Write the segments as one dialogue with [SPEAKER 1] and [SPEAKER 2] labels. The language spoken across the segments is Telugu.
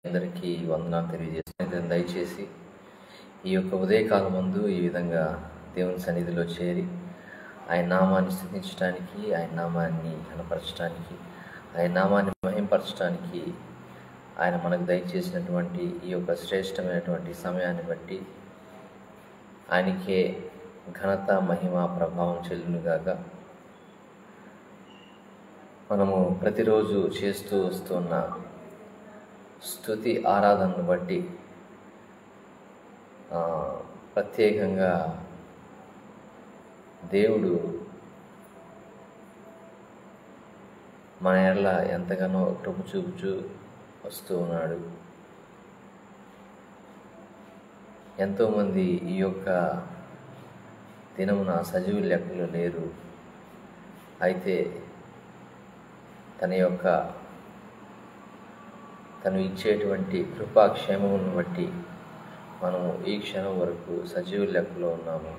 [SPEAKER 1] అందరికీ వందనాలు తెలియజేస్తున్నాను. దయచేసి ఈ యొక్క ఉదయకాలం ముందు ఈ విధంగా దేవుని సన్నిధిలో చేరి ఆయన నామాన్ని స్తుతించడానికి, ఆయన నామాన్ని కనపరచడానికి, ఆయన నామాన్ని మహింపరచడానికి ఆయన మనకు దయచేసినటువంటి ఈ యొక్క శ్రేష్టమైనటువంటి సమయాన్ని బట్టి ఆయనకే ఘనత, మహిమ, ప్రభావం చెల్లునుగాక. మనము ప్రతిరోజు చేస్తూ వస్తున్న స్తుతి ఆరాధనను బట్టి ప్రత్యేకంగా దేవుడు మన ఎడల ఎంతగానో కృప చూపుచూ వస్తూ ఉన్నాడు. ఎంతోమంది ఈ యొక్క దినమున సజీవ లెక్కలు లేరు. అయితే తను ఇచ్చేటువంటి కృపాక్షేమమును బట్టి మనము ఈ క్షణం వరకు సజీవ లెక్కలో ఉన్నాము.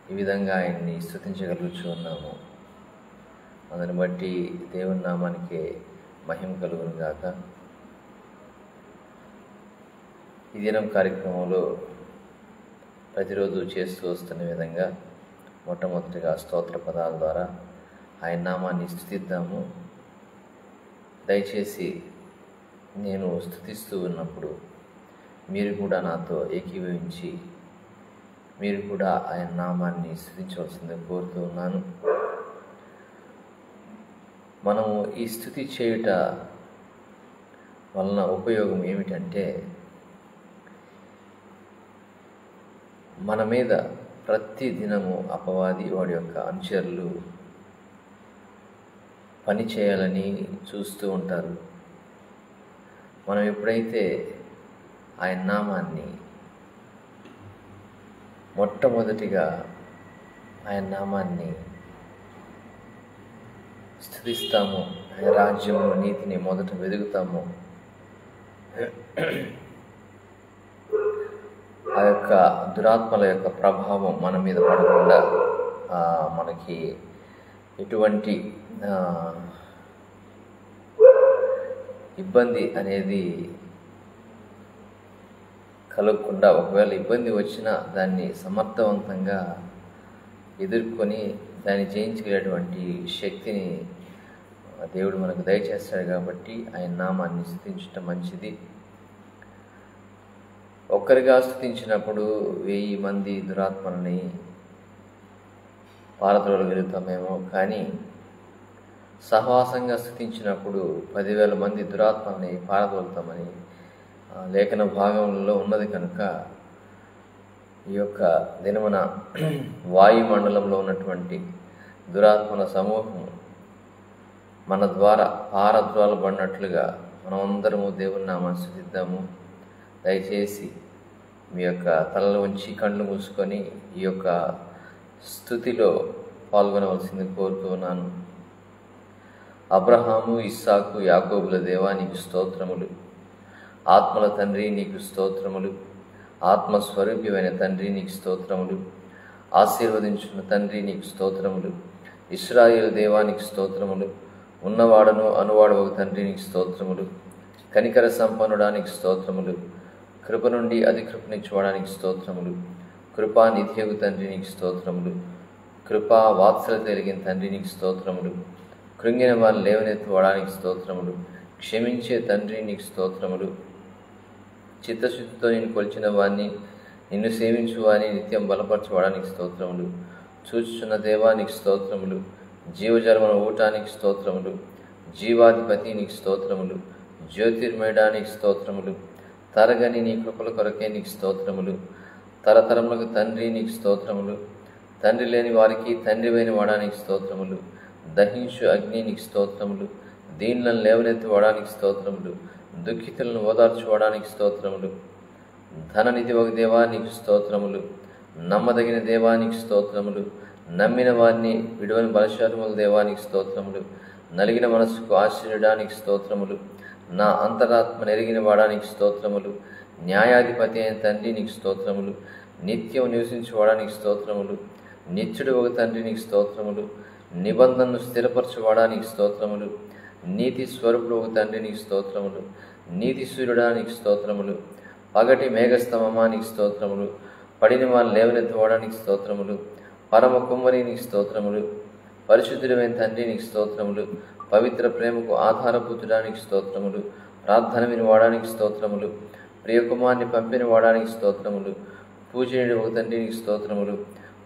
[SPEAKER 1] ఈ విధంగా ఆయన్ని స్తుతించగలుగుతూ ఉన్నాము. అందుని బట్టి దేవుని నామానికి మహిమ కలుగును గాక. ఈ దినం కార్యక్రమంలో ప్రతిరోజు చేస్తూ వస్తున్న విధంగా మొట్టమొదటిగా స్తోత్ర పదాల ద్వారా ఆయన నామాన్ని స్తుతిద్దాము. దయచేసి నేను స్తుతిస్తూ ఉన్నప్పుడు మీరు కూడా నాతో ఏకీభవించి మీరు కూడా ఆయన నామాన్ని స్తుతించవలసిందిగా కోరుతూ ఉన్నాను. మనము ఈ స్తుతి చేయుట వలన ఉపయోగం ఏమిటంటే, మన మీద ప్రతి దినము అపవాది వాడి యొక్క అనుచరులు పని చేయాలని చూస్తూ ఉంటారు. మనం ఎప్పుడైతే ఆయన నామాన్ని మొట్టమొదటిగా ఆయన నామాన్ని స్తుతిస్తాము, ఆయన రాజ్యము, నీతిని మొదట వెదుగుతాము, ఆ యొక్క దురాత్మల యొక్క ప్రభావం మన మీద పడకుండా మనకి ఎటువంటి ఇబ్బంది అనేది కలగకుండా, ఒకవేళ ఇబ్బంది వచ్చినా దాన్ని సమర్థవంతంగా ఎదుర్కొని దాన్ని జయించగలిగేటువంటి శక్తిని దేవుడు మనకు దయచేస్తాడు. కాబట్టి ఆయన నామాన్ని స్తుతించడం మంచిది. ఒక్కరిగా స్తుతించినప్పుడు 1000 మంది దురాత్మలని పారద్రోలగలుగుతామేమో, కానీ సహవాసంగా స్తుతించినప్పుడు 10,000 మంది దురాత్మల్ని పారద్రోలుతామని లేఖన భాగంలో ఉన్నది. కనుక ఈ యొక్క దినమున వాయుమండలంలో ఉన్నటువంటి దురాత్మల సమూహం మన ద్వారా పారద్రోలబడినట్లుగా మనమందరము దేవుని నామాన్ని స్తుతిద్దాము. దయచేసి మీ యొక్క తలలు ఉంచి కళ్ళు మూసుకొని ఈ యొక్క స్తుతిలో పాల్గొనవలసింది కోరుతూ ఉన్నాను. అబ్రహాము, ఇస్సాకు, యాకోబుల దేవా నీకు స్తోత్రములు. ఆత్మల తండ్రి నీకు స్తోత్రములు. ఆత్మస్వరూప్యమైన తండ్రి నీకు స్తోత్రములు. ఆశీర్వదించున్న తండ్రి నీకు స్తోత్రములు. ఇశ్రాయేలు దేవా నీకు స్తోత్రములు. ఉన్నవాడను అనువాడు ఒక తండ్రి నీకు స్తోత్రములు. కనికర సంపన్నుడానికి స్తోత్రములు. కృప నుండి అతి కృపనిచ్చువాడానికి స్తోత్రములు. కృపా నిధియగు తండ్రి నీకు స్తోత్రములు. కృపా వాత్సల్యత కలిగిన తండ్రి నీకు స్తోత్రములు. కృంగిన వారిని లేవనెత్తువాడానికి స్తోత్రములు. క్షమించే తండ్రి నీకు స్తోత్రములు. చిత్తశుద్ధితో నేను కొలిచిన వారిని, నిన్ను సేవించు వారిని నిత్యం బలపరచువాడానికి స్తోత్రములు. చూచుచున్న దేవా నీకు స్తోత్రములు. జీవజలమును ఊటానికి స్తోత్రములు. జీవాధిపతి నీకు స్తోత్రములు. జ్యోతిర్మయడానికి స్తోత్రములు. తరగని నీ కృపల కొరకే నీకు స్తోత్రములు. తరతరములకు తండ్రి నీకు స్తోత్రములు. తండ్రి లేని వారికి తండ్రివైన వాడానికి స్తోత్రములు. దహించు అగ్ని నీకు స్తోత్రములు. దీనులను లేవనెత్తువాడానికి స్తోత్రములు. దుఃఖితులను ఓదార్చువాడానికి స్తోత్రములు. ధననిధి ఒక దేవా నీకు స్తోత్రములు. నమ్మదగిన దేవానికి స్తోత్రములు. నమ్మిన వారిని విడువని బలశాలముల దేవానికి స్తోత్రములు. నలిగిన మనసుకు ఆశ్చర్యడానికి స్తోత్రములు. నా అంతరాత్మ నెరిగిన వాడానికి స్తోత్రములు. న్యాయాధిపతి అయిన తండ్రి నీకు స్తోత్రములు. నిత్యం నివసించువాడానికి స్తోత్రములు. నిత్యుడు ఒక తండ్రి నీకు స్తోత్రములు. నిబంధనను స్థిరపరచువాడానికి స్తోత్రములు. నీతి స్వరూపుడు ఒక తండ్రి నీకు స్తోత్రములు. నీతి సూర్యుడా నీకు స్తోత్రములు. పగటి మేఘస్తంభమా నీకు స్తోత్రములు. పడిన వాళ్ళు లేవనెత్తువాడా నీకు స్తోత్రములు. పరమ కుమ్మరి నీకు స్తోత్రములు. పరిశుద్ధుడైన తండ్రి నీకు స్తోత్రములు. పవిత్ర ప్రేమకు ఆధారభూతుడా నీకు స్తోత్రములు. ప్రార్థన వినివాడానికి స్తోత్రములు. ప్రియకుమార్ని పంపిన వాడానికి స్తోత్రములు. పూజనీయుడు ఒక తండ్రి నీకు స్తోత్రములు.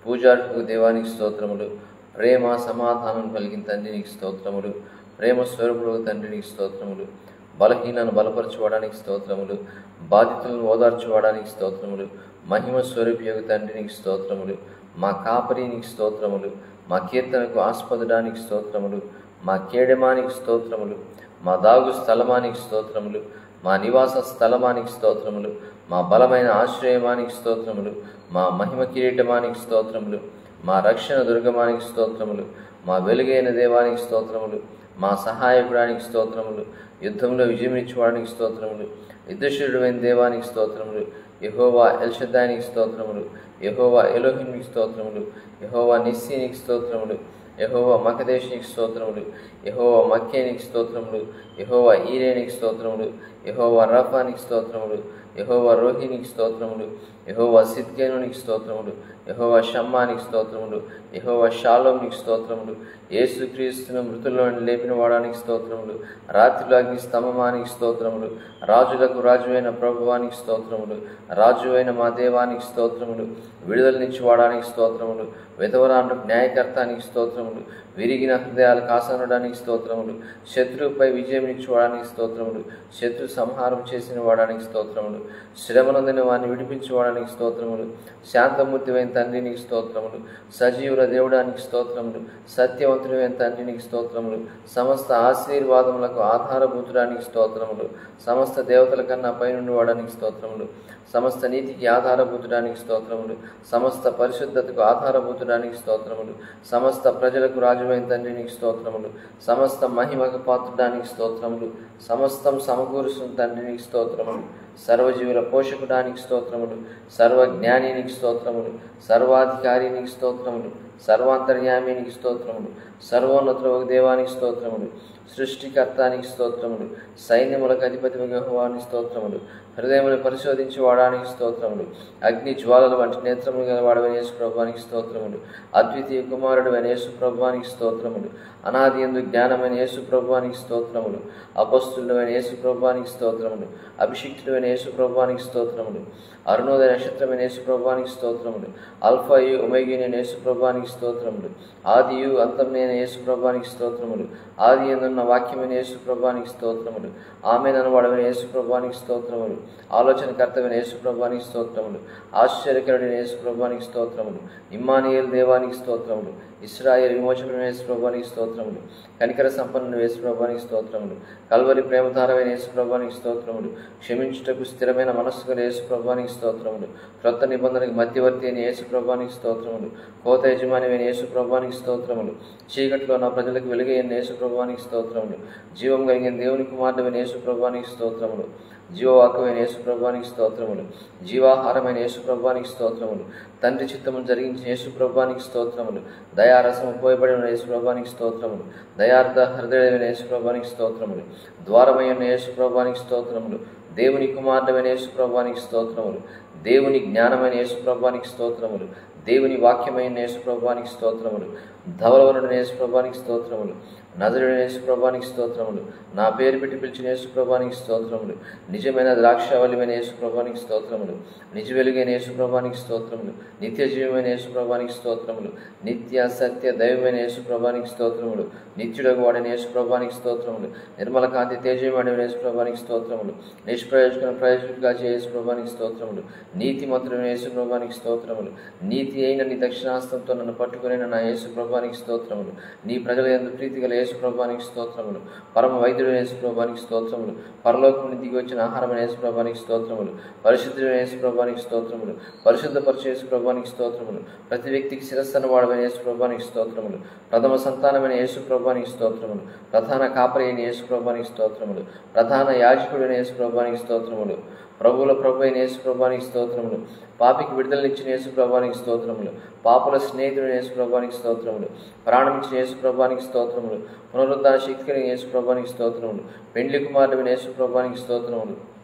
[SPEAKER 1] పూజార్హకు దేవానికి స్తోత్రములు. ప్రేమ సమాధానం కలిగిన తండ్రి నీకు స్తోత్రములు. ప్రేమ స్వరూపుడు ఒక తండ్రి నీకు స్తోత్రములు. బలహీనను బలపరచుకోవడానికి స్తోత్రములు. బాధితులను ఓదార్చుకోవడానికి స్తోత్రములు. మహిమ స్వరూపి యొక్క తండ్రి నీకు స్తోత్రములు. మా కాపరి నీకు స్తోత్రములు. మా కీర్తనకు ఆస్పదడానికి స్తోత్రములు. మా కేడమానికి స్తోత్రములు. మా దాగు స్థలమానికి స్తోత్రములు. మా నివాస స్థలమానికి స్తోత్రములు. మా బలమైన ఆశ్రయమానికి స్తోత్రములు. మా మహిమ కిరీటమానికి స్తోత్రములు. మా రక్షణ దుర్గమానికి స్తోత్రములు. మా వెలుగైన దేవానికి స్తోత్రములు. మా సహాయకుడానికి స్తోత్రములు. యుద్ధంలో విజయమిచ్చువాడానికి స్తోత్రములు. యుద్ధశూరుడైన దేవానికి స్తోత్రములు. యెహోవా ఎల్షద్దాయినికి స్తోత్రములు. యెహోవా ఎలోహింనికి స్తోత్రములు. యెహోవా నిస్సీనికి స్తోత్రములు. యెహోవా మకదేశినికి స్తోత్రములు. యెహోవా మక్కేనికి స్తోత్రములు. యెహోవా ఈరేనికి స్తోత్రములు. యెహోవా రఫానికి స్తోత్రములు. యెహోవా రోహినికి స్తోత్రములు. యెహోవా సిద్కేనునికి స్తోత్రములు. యెహోవా షమ్మానికి స్తోత్రములు. యెహోవా షాలోమ్నికి స్తోత్రములు. యేసుక్రీస్తును మృతుల్లో లేపిన వాడానికి స్తోత్రములు. రాత్రిలో అగ్ని స్తంభమానికి స్తోత్రములు. రాజులకు రాజువైన ప్రభువానికి స్తోత్రములు. రాజు అయిన మా దేవానికి స్తోత్రములు. విడుదలనిచ్చి వాడానికి స్తోత్రములు. విధవరాండ్రకు న్యాయకర్తానికి స్తోత్రములు. విరిగిన హృదయాలు కాసనడానికి స్తోత్రములు. శత్రువుపై విజయం ఇచ్చువాడానికి స్తోత్రములు. శత్రు సంహారం చేసిన వాడానికి స్తోత్రములు. శ్రమనందని వారిని విడిపించువాడానికి స్తోత్రములు. శాంతమూర్తివైన తండ్రి నీకు స్తోత్రములు. సజీవుల దేవుడానికి స్తోత్రములు. సత్యవంతుడైన తండ్రి నీకు స్తోత్రములు. సమస్త ఆశీర్వాదములకు ఆధారభూతుడానికి స్తోత్రములు. సమస్త దేవతల కన్నా పైనుండి వాడానికి స్తోత్రములు. సమస్త నీతికి ఆధారభూతుడానికి స్తోత్రములు. సమస్త పరిశుద్ధతకు ఆధారభూతుడానికి స్తోత్రములు. సమస్త ప్రజలకు రాజువైన తండ్రి నీకు స్తోత్రములు. సమస్త మహిమకు పాత్రుడానికి స్తోత్రములు. సమస్తం సమకూరుస్తున్న తండ్రి నీకు స్తోత్రములు. సర్వజీవుల పోషకుడానికి స్తోత్రములు. సర్వజ్ఞానికి స్తోత్రములు. సర్వాధికారికి స్తోత్రములు. సర్వాంతర్యామినికి స్తోత్రములు. సర్వోన్నతుల దేవానికి స్తోత్రములు. సృష్టికర్తానికి స్తోత్రములు. సైన్యములకు అధిపతి యెహోవానికి స్తోత్రములు. హృదయమును పరిశోధించి వాడానికి స్తోత్రములు. అగ్ని జ్వాలల వంటి నేత్రములు గల వాడవైన యేసు ప్రభువానికి స్తోత్రములు. అద్వితీయ కుమారుడైన యేసు ప్రభువానికి స్తోత్రములు. అనాది యందు జ్ఞానమైన యేసు ప్రభువానికి స్తోత్రములు. అపొస్తలుడైన యేసు ప్రభువానికి స్తోత్రములు. అభిషిక్తుడైన యేసు ప్రభువానికి స్తోత్రములు. అరుణోదయ నక్షత్రమైన యేసు ప్రభువానికి స్తోత్రములు. అల్ఫాయు ఒమేగాయైన యేసు ప్రభువానికి స్తోత్రములు. ఆదియు అంతమునైన యేసు ప్రభువానికి స్తోత్రములు. ఆది యందున్న వాక్యమైన యేసు ప్రభువానికి స్తోత్రములు. ఆమేన్ వాడవైన యేసు ప్రభువానికి స్తోత్రములు. ఆలోచనకర్తమైన యేసు ప్రభువానికి స్తోత్రములు. ఆశ్చర్యకరుడైన యేసు ప్రభువానికి స్తోత్రములు. ఇమ్మానుయేలు దేవానికి స్తోత్రములు. ఇశ్రాయేలు విమోచకుడైన యేసు ప్రభువానికి స్తోత్రములు. కనికర సంపన్నుడైన యేసు ప్రభువానికి స్తోత్రములు. కల్వరి ప్రేమధారమైన యేసు ప్రభువానికి స్తోత్రములు. క్షమించుటకు స్థిరమైన మనస్సు గల యేసు ప్రభువానికి స్తోత్రములు. క్రొత్త నిబంధనకు మధ్యవర్తి అయిన యేసు ప్రభువానికి స్తోత్రములు. కోత యజమానివైన యేసు ప్రభువానికి స్తోత్రములు. చీకట్లో నా ప్రజలకు వెలుగైన యేసు ప్రభువానికి స్తోత్రములు. జీవం కలిగిన దేవుని కుమారుడైన యేసు ప్రభువానికి స్తోత్రములు. జీవవాక్యమైన యేసు ప్రభువానికి స్తోత్రములు. జీవాహారమైన యేసు ప్రభువానికి స్తోత్రములు. తండ్రి చిత్తమును జరిగించిన యేసు ప్రభువానికి స్తోత్రములు. దయారసము పోయబడిన యేసు ప్రభువానికి స్తోత్రములు. దయార్థ హృదయమైన యేసు ప్రభువానికి స్తోత్రములు. ద్వారమైన యేసు ప్రభువానికి స్తోత్రములు. దేవుని కుమారుడైన యేసు ప్రభువానికి స్తోత్రములు. దేవుని జ్ఞానమైన యేసు ప్రభువానికి స్తోత్రములు. దేవుని వాక్యమైన యేసు ప్రభువానికి స్తోత్రములు. ధవలవనుడైన యేసు ప్రభువానికి స్తోత్రములు. నజరుడైన యేసు ప్రభువానికి స్తోత్రములు. నా పేరు పెట్టి పిలిచిన యేసు ప్రభువానికి స్తోత్రములు. నిజమైన ద్రాక్షవల్లిమైన యేసు ప్రభువానికి స్తోత్రములు. నిజ వెలుగైన యేసు ప్రభువానికి స్తోత్రములు. నిత్య జీవమైన యేసు ప్రభువానికి స్తోత్రములు. నిత్య సత్య దైవమైన యేసు ప్రభువానికి స్తోత్రములు. నిత్యుడగు వాడైన యేసు ప్రభువానికి స్తోత్రములు. నిర్మల కాంతి తేజమయుడైన యేసు ప్రభువానికి స్తోత్రములు. నిష్ప్రయోజకులను ప్రయోజకుడిగా చేసే యేసు ప్రభువానికి స్తోత్రములు. నీతిమంతుడైన యేసు ప్రభువానికి స్తోత్రములు. నీతి అయిన నీ దక్షిణాస్తంతో నన్ను పట్టుకుని నా యేసు ప్రభువానికి స్తోత్రములు. నీ ప్రజల యందు ప్రీతి గల యేసు ప్రభువానికి స్తోత్రములు. పరమ వైద్యుడైన యేసు ప్రభువానికి స్తోత్రములు. పరలోకం నుండి దిగి వచ్చిన ఆహారమైన యేసు ప్రభువానికి స్తోత్రములు. పరిశుద్ధుడైన యేసు ప్రభువానికి స్తోత్రములు. పరిశుద్ధపరచు యేసు ప్రభువానికి స్తోత్రములు. ప్రతి వ్యక్తికి శిరస్సును వాడమైన యేసు ప్రభువానికి స్తోత్రములు. ప్రథమ సంతానమైన యేసు ప్రభువానికి స్తోత్రములు. ప్రధాన కాపరి అయిన యేసు ప్రభువానికి స్తోత్రములు. ప్రధాన యాజకుడైన యేసు ప్రభువానికి స్తోత్రములు. ప్రభువుల ప్రభు అయిన యేసు ప్రభానికి స్తోత్రములు. పాపికి విడుదలనిచ్చిన యేసు ప్రభానికి స్తోత్రములు. పాపుల స్నేహితుడైన యేసు ప్రభానికి స్తోత్రములు. ప్రాణమించిన యేసు ప్రభానికి స్తోత్రములు. పునరుద్ధాన శక్తి కలిగిన యేసు ప్రభానికి స్తోత్రములు. పెండ్లి కుమారుడైన యేసు ప్రభానికి స్తోత్రములు.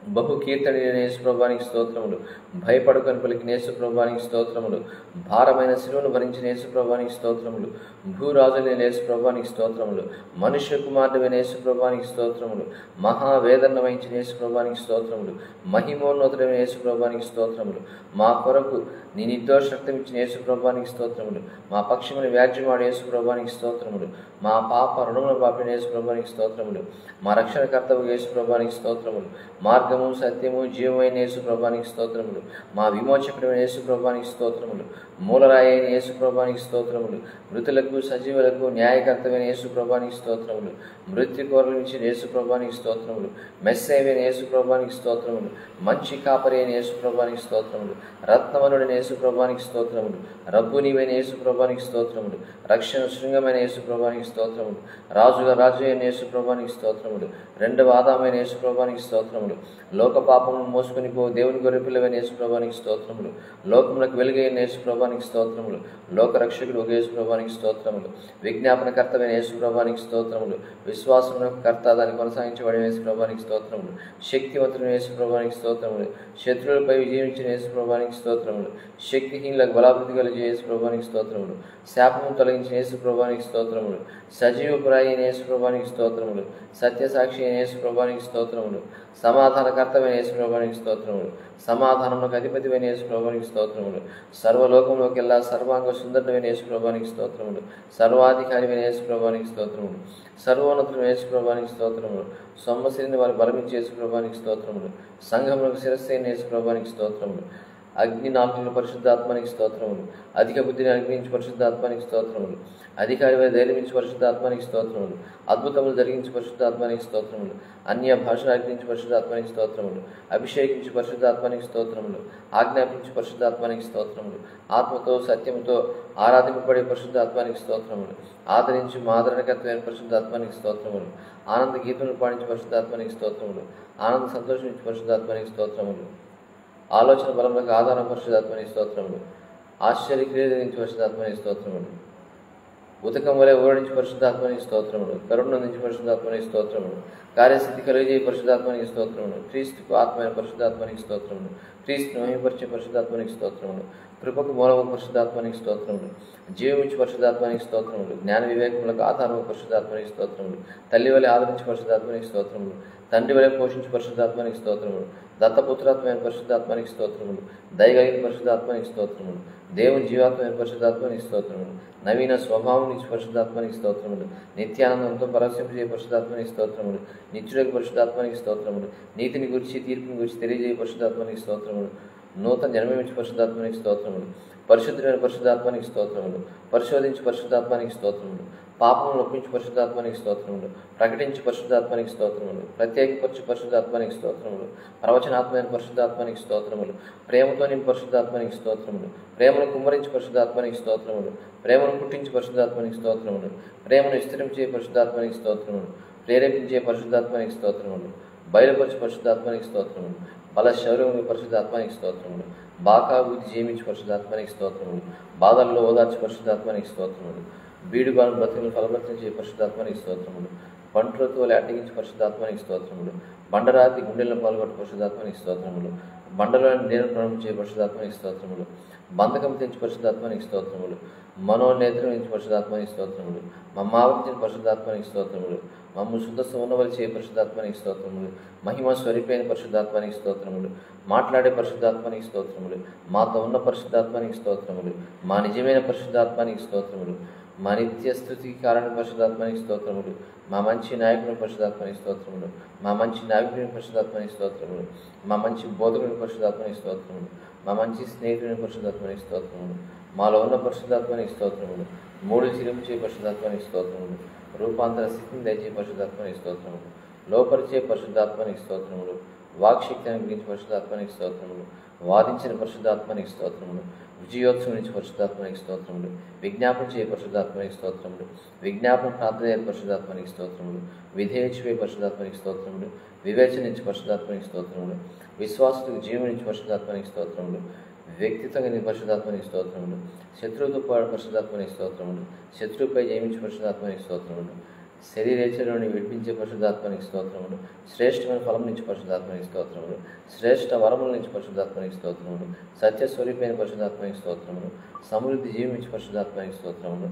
[SPEAKER 1] బహు కీర్తనైన యేసు ప్రభానికి స్తోత్రములు. భయపడుకొని పలికిన యేసు ప్రభానికి స్తోత్రములు. భారమైన శిలువను భరించిన యేసు ప్రభానికి స్తోత్రములు. భూరాజులైన యేసు ప్రభానికి స్తోత్రములు. మనుష్య కుమారుడైన యేసు ప్రభానికి స్తోత్రములు. మహావేదన వహించిన యేసు ప్రభానికి స్తోత్రములు. మహిమోన్నతుడైన యేసు ప్రభానికి స్తోత్రములు. మా కొరకు నీ నిర్దోష రక్తం ఇచ్చిన యేసు ప్రభానికి స్తోత్రములు. మా పక్షముని వ్యాజ్యమాడు యేసు ప్రభానికి స్తోత్రములు. మా పాప రుణముల పాపిన యేసు ప్రభానికి స్తోత్రములు. మా రక్షణకర్తవు యేసు ప్రభానికి స్తోత్రములు. మార్గము సత్యము జీవమైన యేసు ప్రభానికి స్తోత్రములు. మా విమోచకుడైన యేసు ప్రభానికి స్తోత్రములు. మూలరాయి అయిన యేసు ప్రభానికి స్తోత్రములు. మృతులకు సజీవులకు న్యాయకర్తమైన యేసు ప్రభానికి స్తోత్రములు. మృత్యుకోరలు ఇచ్చిన యేసు ప్రభానికి స్తోత్రములు. మెస్సైన యేసు ప్రభానికి స్తోత్రములు. మంచి కాపరి అయిన యేసు ప్రభానికి స్తోత్రములు. రత్నవనుడైన యేసు ప్రభానికి స్తోత్రములు. రబ్బునీవైన యేసు ప్రభానికి స్తోత్రములు. రక్షణ శృంగమైన యేసు ప్రభానికి స్తోత్రములు. రాజుగా రాజు అయిన యేసు ప్రభానికి స్తోత్రములు. రెండవ ఆదామైన యేసు ప్రభానికి స్తోత్రములు. లోక పాపమును మోసుకొని పో దేవుని గొర్రెపిల్లవైన యేసు ప్రభానికి స్తోత్రములు. లోకములకు వెలుగైన యేసు ప్రభానికి స్తోత్రములు. లోక రక్షకుడు ఒక యేసు ప్రభానికి స్తోత్రములు. విజ్ఞాపనకర్తమైన యేసు ప్రభానికి స్తోత్రములు. విశ్వాసమునకు కర్త దాన్ని కొనసాగించబడిన యేసు ప్రభానికి స్తోత్రములు. శక్తివంతుడైన యేసు ప్రభానికి స్తోత్రములు. శత్రువులపై విజయించిన యేసు ప్రభానికి స్తోత్రములు. శక్తిహీనులకు బలాభివృద్ధి కలిగే యేసు ప్రభానికి స్తోత్రములు. శాపము తొలగించిన యేసు ప్రభానికి స్తోత్రములు. సజీవపురాయి అయిన యేసు ప్రభానికి స్తోత్రములు. సత్యసాక్షి అయిన యేసు ప్రభానికి స్తోత్రములు. సమాధానకర్తమైన యేసు ప్రభానికి స్తోత్రములు. సమాధానములకు అధిపతిమైన యేసు ప్రభానికి స్తోత్రములు. సర్వలోకంలోకెల్లా సర్వాంగ సుందరమైన యేసు ప్రభానికి స్తోత్రములు. సర్వాధికారిమైన యేసు ప్రభానికి స్తోత్రములు. సర్వోన్నతుడైన యేసు ప్రభానికి స్తోత్రములు. సొమ్మసిరిని వారు బలమించే యేసు ప్రభానికి స్తోత్రములు. సంఘములకు శిరస్సైన యేసు ప్రభానికి స్తోత్రములు. అగ్ని నాలుగు పరిశుద్ధాత్మానికి స్తోత్రములు. అధిక బుద్ధిని అనుగ్రహించి పరిశుద్ధాత్మానికి స్తోత్రములు. అధికారిపై ధైర్యమించి పరిశుద్ధాత్మానికి స్తోత్రములు. అద్భుతములు జరిగించి పరిశుద్ధాత్మానికి స్తోత్రములు. అన్య భాషలు అగ్నించి పరిశుద్ధాత్మానికి స్తోత్రములు. అభిషేకించి పరిశుద్ధాత్మానికి స్తోత్రములు. ఆజ్ఞాపించి పరిశుద్ధాత్మానికి స్తోత్రములు. ఆత్మతో సత్యముతో ఆరాధింపబడే పరిశుద్ధాత్మానికి స్తోత్రములు. ఆదరించి ఆదరణకర్తమైన పరిశుద్ధాత్మానికి స్తోత్రములు. ఆనంద గీతములు పాడించి పరిశుద్ధాత్మానికి స్తోత్రములు. ఆనంద సంతోషించి పరిశుద్ధాత్మానికి స్తోత్రములు. ఆలోచన బలములకు ఆధారం పరిశుద్ధాత్మని స్తోత్రములు. ఆశ్చర్యక్రియలు నుంచి పరిశుద్ధాత్మని స్తోత్రములు. ఉతకం వలె ఓడించి పరిశుద్ధాత్మని స్తోత్రములు. కరుణ నుంచి పరిశుద్ధాత్మని స్తోత్రములు. కార్యసిద్ధి కలిగజేయ పరిశుద్ధాత్మనికి స్తోత్రములు. క్రీస్తుకు ఆత్మైన పరిశుద్ధాత్మనికి స్తోత్రములు. క్రీస్తును మహిమపరిచే పరిశుద్ధాత్మనికి స్తోత్రములు. కృపకు మూలము పరిశుద్ధాత్మనికి స్తోత్రములు. జీవమించి పరిశుద్ధాత్మనికి స్తోత్రములు. జ్ఞాన వివేకములకు ఆధారము పరిశుద్ధాత్మనికి స్తోత్రములు. తల్లి వలె ఆదరించి పరిశుద్ధాత్మనికి స్తోత్రములు. తండ్రి వలె పోషించి పరిశుద్ధాత్మనికి స్తోత్రములు. దత్తపుత్రాత్మైన పరిశుద్ధాత్మనికి స్తోత్రములు. దయగలిగిన పరిశుద్ధాత్మనికి స్తోత్రములు. దేవుని జీవాత్మైన పరిశుద్ధాత్మనికి స్తోత్రములు. నవీన స్వభావం నుంచి పరిశుద్ధాత్మనికి స్తోత్రములు. నిత్యానందంతో పరవశింపజేయ పరిశుద్ధాత్మనికి స్తోత్రములు. నిత్యుడకు పరిశుద్ధాత్మనికి స్తోత్రములు. నీతిని గురించి తీర్పుని గురించి తెలియజేయ పరిశుద్ధాత్మనికి స్తోత్రములు. నూతన జన్మమించి పరిశుద్ధాత్మనికి స్తోత్రములు. పరిశుద్ధమైన పరిశుద్ధాత్మనికి స్తోత్రములు. పరిశోధించి పరిశుద్ధాత్మనికి స్తోత్రములు. పాపమును ఒప్పించి పరిశుద్ధాత్మనికి స్తోత్రములు. ప్రకటించి పరిశుద్ధాత్మనికి స్తోత్రములు. ప్రత్యేకపరిచి పరిశుద్ధాత్మనికి స్తోత్రములు. ప్రవచనాత్మైన పరిశుద్ధాత్మనికి స్తోత్రములు. ప్రేమతో నింపి పరిశుద్ధాత్మనికి స్తోత్రములు. ప్రేమను కుమ్మరించి పరిశుద్ధాత్మనికి స్తోత్రములు. ప్రేమను పుట్టించి పరిశుద్ధాత్మనికి స్తోత్రములు. ప్రేమను విస్తరించే పరిశుద్ధాత్మనికి స్తోత్రములు. ప్రేరేపించే పరిశుద్ధాత్మనికి స్తోత్రములు. బయలుపరిచి పరిశుద్ధాత్మనికి స్తోత్రములు. బల శౌర్యముని పరిశుద్ధాత్మనికి స్తోత్రములు. బాకా బుద్ధి జీవించి పరిశుద్ధాత్మనికి స్తోత్రములు. బాధల్లో ఓదార్చి పరిశుద్ధాత్మనికి స్తోత్రములు. బీడుబాలను బ్రతుకులను ఫలభర్తించే పరిశుద్ధాత్మనికి స్తోత్రములు. పంటలతో వలె అడ్డగించి పరిశుద్ధాత్మనికి స్తోత్రములు. బండరాతి గుండెలను పాల్గొట్టు పరిశుద్ధాత్మనికి స్తోత్రములు. బండలను నేను ప్రణమించే పరిశుద్ధాత్మనికి స్తోత్రములు. బంధకం తెంచి పరిశుద్ధాత్మనికి స్తోత్రములు. మనోనేత్రం నుంచి పరిశుద్ధాత్మనికి స్తోత్రములు. మమ్మావరించిన పరిశుద్ధాత్మనికి స్తోత్రములు. మమ్ము శుద్ధ సున్నవలి చే పరిశుద్ధాత్మనికి స్తోత్రములు. మహిమ స్వరూపైన పరిశుద్ధాత్మనికి స్తోత్రములు. మాట్లాడే పరిశుద్ధాత్మనికి స్తోత్రములు. మాతో ఉన్న పరిశుద్ధాత్మనికి స్తోత్రములు. మా నిజమైన పరిశుద్ధాత్మనికి స్తోత్రములు. మా నిత్య స్థుతికి కారణ పరిశుద్ధాత్మనికి స్తోత్రములు. మా మంచి నాయకుని పరిశుద్ధాత్మనికి స్తోత్రములు. మా మంచి నాయకుని పరిశుద్ధాత్మనికి స్తోత్రములు. మా మంచి బోధకుని పరిశుద్ధాత్మనికి స్తోత్రములు. మా మంచి స్నేహితుని పరిశుద్ధాత్మనికి స్తోత్రములు. మాలో ఉన్న పరిశుద్ధాత్మనికి స్తోత్రములు. మూడు చిరుమిచే పరిశుద్ధాత్మనికి స్తోత్రములు. రూపాంతర స్థితిని దయచే పరిశుద్ధాత్మనికి స్తోత్రములు. లోపరిచే పరిశుద్ధాత్మనికి స్తోత్రములు. వాక్శక్తి అనుగ్రహించి పరిశుద్ధాత్మనికి స్తోత్రములు. వాదించిన పరిశుద్ధాత్మనికి స్తోత్రములు. విజయోత్సవం నుంచి పరిశుద్ధాత్మనికి స్తోత్రములు. విజ్ఞాపన చేయ పరిశుద్ధాత్మనికి స్తోత్రములు. విజ్ఞాపన ప్రార్థన చేయ పరిశుద్ధాత్మనికి స్తోత్రములు. విధేయించిపోయి పరిశుద్ధాత్మనికి స్తోత్రములు. వివేచన నుంచి పరిశుద్ధాత్మనికి స్తోత్రములు. విశ్వాసకు జీవం నుంచి పరిశుద్ధాత్మనికి స్తోత్రములు. వ్యక్తిత్వంగా నీ పరిశుద్ధాత్మనికి స్తోత్రములు. శత్రువుతో పాటు పరిశుద్ధాత్మనికి స్తోత్రములు. శత్రువుపై జయించి పరిశుద్ధాత్మనికి స్తోత్రములు. శరీరేచ్ఛలను విడిపించే పరిశుద్ధాత్మనికి స్తోత్రములు. శ్రేష్టమైన ఫలం నుంచి పరిశుద్ధాత్మనికి స్తోత్రములు. శ్రేష్ఠ వరముల నుంచి పరిశుద్ధాత్మనికి స్తోత్రములు. సత్యస్వరూపైన పరిశుద్ధాత్మనికి స్తోత్రములు. సమృద్ధి జీవించి పరిశుద్ధాత్మనికి స్తోత్రములు.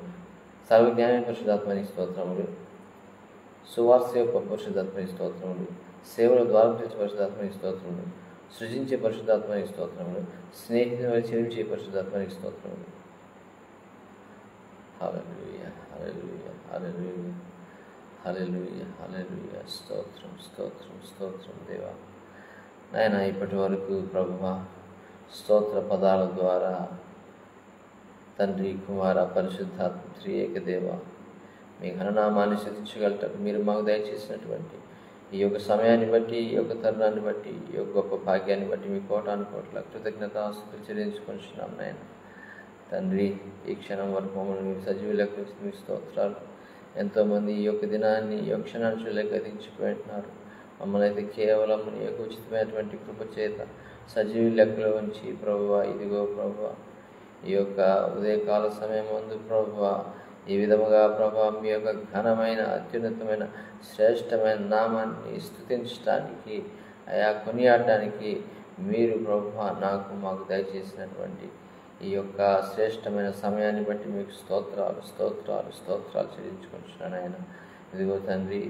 [SPEAKER 1] సర్వజ్ఞానమైన పరిశుద్ధాత్మనికి స్తోత్రములు. సువార్త పరిశుద్ధాత్మనికి స్తోత్రములు. సేవల ద్వారా పరిశుద్ధాత్మనికి స్తోత్రములు. సృజించే పరిశుద్ధాత్మనికి స్తోత్రములు. స్నేహితుని చెల్లించే పరిశుద్ధాత్మనికి స్తోత్రములు. హల్లెలూయా, హల్లెలూయా, హల్లెలూయా, హల్లెలూయా, హల్లెలూయా. స్తోత్రం, స్తోత్రం, స్తోత్రం దేవా. నాయన ఇప్పటి వరకు ప్రభువా స్తోత్ర పదాల ద్వారా తండ్రి, కుమార, పరిశుద్ధాత్మ త్రియేక దేవ మీ ఘననామాన్ని స్తుతించగలటకు మీరు మాకు దయచేసినటువంటి ఈ యొక్క సమయాన్ని బట్టి, ఈ యొక్క తరుణాన్ని బట్టి, ఈ యొక్క గొప్ప భాగ్యాన్ని బట్టి మీ కోటాను కోట్ల కృతజ్ఞతాస్తుతులు చెల్లించుకొనిచున్నాం నాయన. తండ్రి, ఈ క్షణం వరకు మమ్మల్ని మీరు సజీవ లెక్క మీ స్తోత్రాలు. ఎంతోమంది ఈ యొక్క దినాన్ని, ఈ యొక్క క్షణాన్ని లెక్కదించిపోయింటున్నారు. మమ్మల్ని అయితే కేవలం ఈ యొక్క ఉచితమైనటువంటి కృప చేత సజీవ లెక్కలో ఉంచి ప్రభువా, ఇదిగో ప్రభువా ఈ యొక్క ఉదయకాల సమయం ముందు ప్రభువా ఈ విధముగా ప్రభా మీ యొక్క ఘనమైన, అత్యున్నతమైన, శ్రేష్టమైన నామాన్ని స్తుతించడానికి, కొనియాడడానికి మీరు ప్రభువా మాకు దయచేసినటువంటి ఈ యొక్క శ్రేష్టమైన సమయాన్ని బట్టి మీకు స్తోత్రాలు, స్తోత్రాలు, స్తోత్రాలు చెల్లించుకుంటున్నాను ఆయన. ఇదిగో తండ్రి,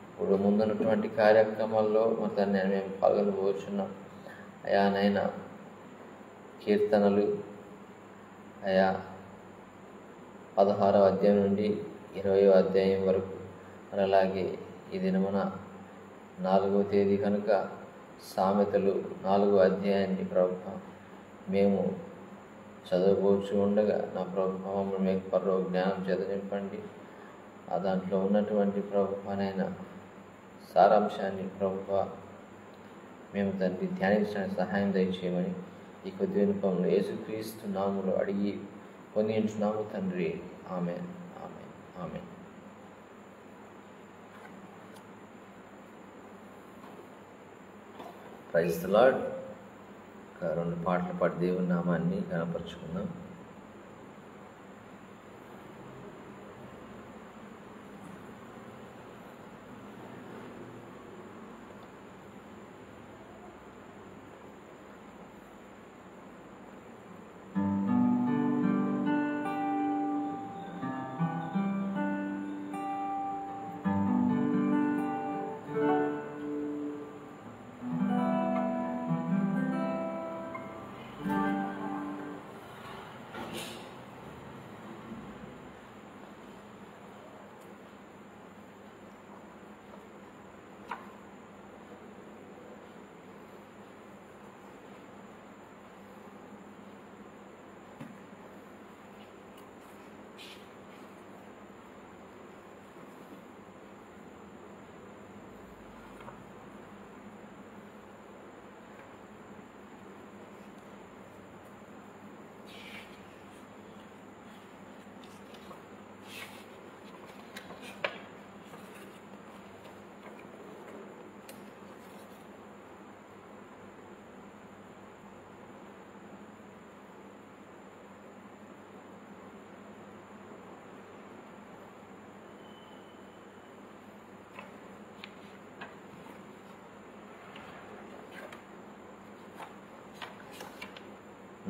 [SPEAKER 1] ఇప్పుడు ముందున్నటువంటి కార్యక్రమాల్లో మరి దాన్ని మేము పాల్గొనబోచున్నాం అయా. నైనా కీర్తనలు అయా 16వ అధ్యాయం నుండి 20వ అధ్యాయం వరకు, మరి అలాగే ఈ దినమున 4వ తేదీ కనుక సామెతలు 4వ అధ్యాయాన్ని ప్రభుత్వం మేము చదవబోచు ఉండగా నా ప్రభుత్వం మీకు పరో జ్ఞానం చేత నింపండి. ఆ దాంట్లో ఉన్నటువంటి ప్రభుత్వనైన సారాంశాన్ని ప్రభుత్వ మేము తండ్రి ధ్యానించడానికి సహాయం దయచేయమని ఈ కొద్ది వినపంలో యేసుక్రీస్తు నామములో అడిగి పొందించున్నాము తండ్రి. Amen, amen, amen. Praise the Lord. 2 పాటలు పాడి దేవుని నామాన్ని కనపరుచుకుందాం.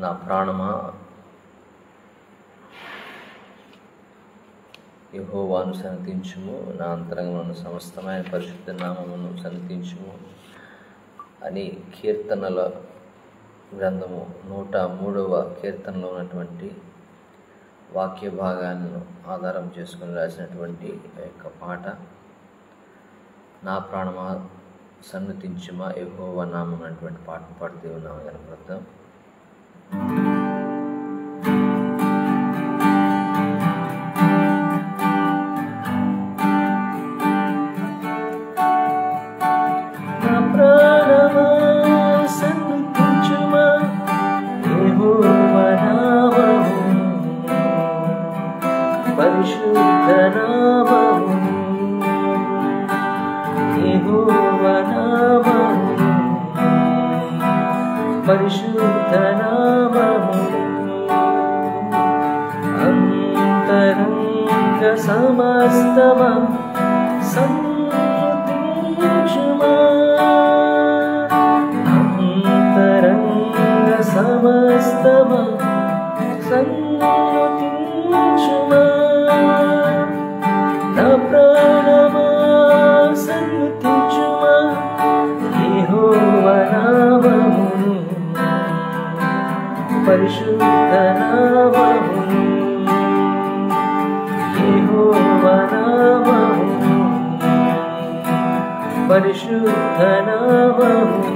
[SPEAKER 1] నా ప్రాణమా యెహోవాను సన్నిధించుము, నా అంతరంగమున సమస్తమైన పరిశుద్ధ నామమును సన్నిధించుము అని కీర్తనల గ్రంథము 103వ కీర్తనలో ఉన్నటువంటి వాక్య భాగాలను ఆధారం చేసుకుని రాసినటువంటి యొక్క పాట. నా ప్రాణమా సన్నిధించుమా యెహోవా నామం అనేటువంటి పాటను పాడి దేవుని నామమున కనపడతాం.
[SPEAKER 2] సన్నిధించుమా యెహోవా సమస్తమా సన్నుతించుమా అంతరంగ సమస్తమా సన్నుతించుమా నా ప్రాణమా సన్నుతించుమా యెహోవా నామమును పరిశుద్ధ నామమును యెహోవా నామమును పరిశుద్ధ నామమును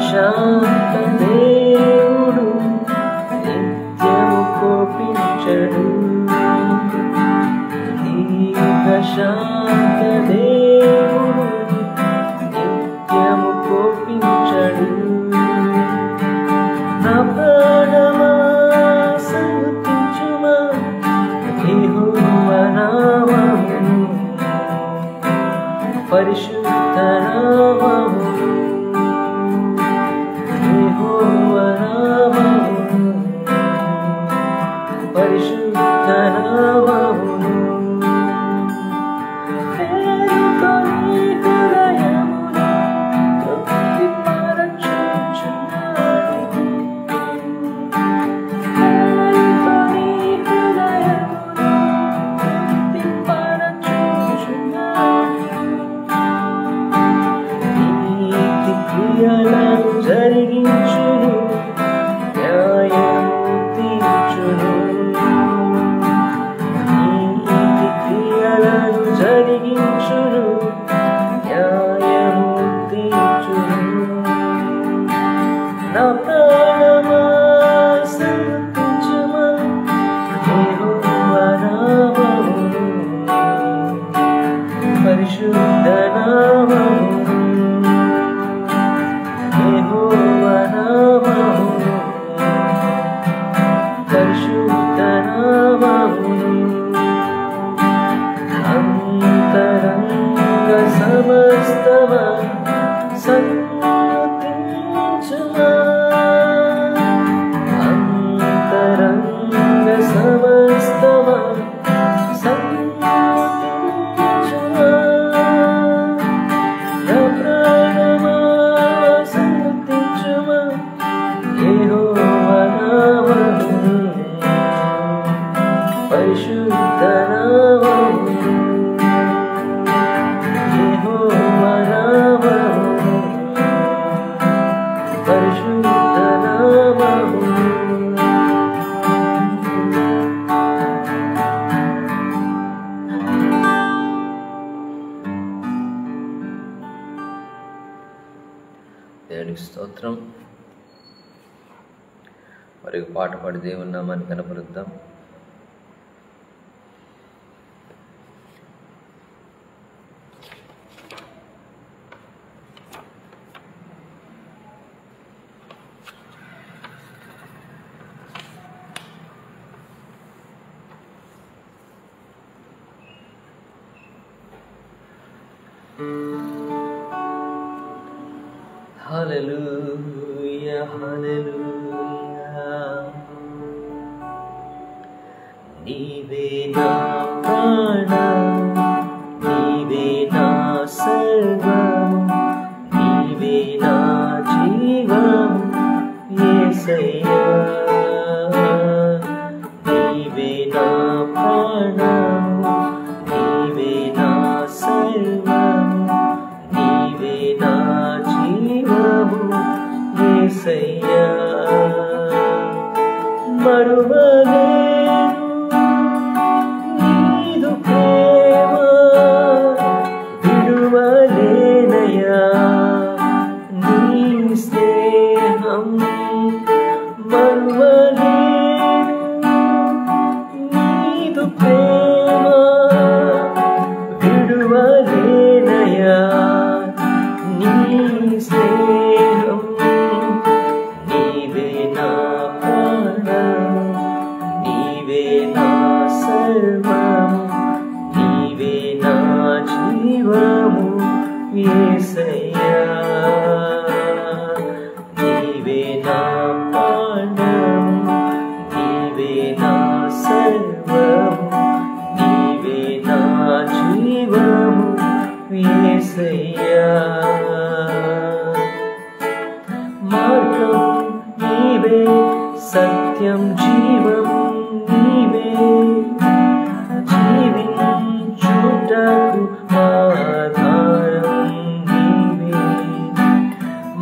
[SPEAKER 2] శాంత దేవుడు నిత్యము కోపించడు శాంత దేవుడు నిత్యము కోపించడు నా ప్రాణమా సన్నుతించుమా యెహోవా నామమును పరిశుద్ధ నామమును యెహోవా నామమును పరిశుద్ధ నామమును పేరుకొని హృదయమును తృప్తిపరచుచున్నాడు పేరుకొని హృదయమును తృప్తిపరచుచున్నాడు నీతి క్రియలను జరిగించును న్యాయము తీర్చును నీతి క్రియలను జరిగించును న్యాయము తీర్చును నా ప్రాణమా సన్నుతించుమా యెహోవా నామమును పరిశుద్ధ నామమును యెహోవా నామమును పరిశుద్ధ నామమును అంతరంగ సమస్తమా సన్నుతించుమా అంతరంగ సమస్తమా సన్నుతించుమా నా ప్రాణమా సన్నుతించుమా యెహోవా నామమును పరిశుద్ధ నామమును యెహోవా నామమును పరిశుద్ధ నామమును దేవునికి స్తోత్రం. మరి పాట పాడి దేవుని నామాన్ని కనపరుద్దాం. హల్లెలూయా హల్లెలూయా నీవే నా ప్రాణం నీవే నా సర్వం నీవే నా జీవం యేసయ్యా నీవే నా ప్రాణం నీవే నా సర్వం నీవే నా జీవము యేసయ్యా మరువలేను యేసయ్యా నీవే నా ప్రాణము నీవే నా సర్వము నీవే నా జీవము యేసయ్యా మార్గం నీవే సత్యం జీవం నీవే జీవించుటకు ఆధారం నీవే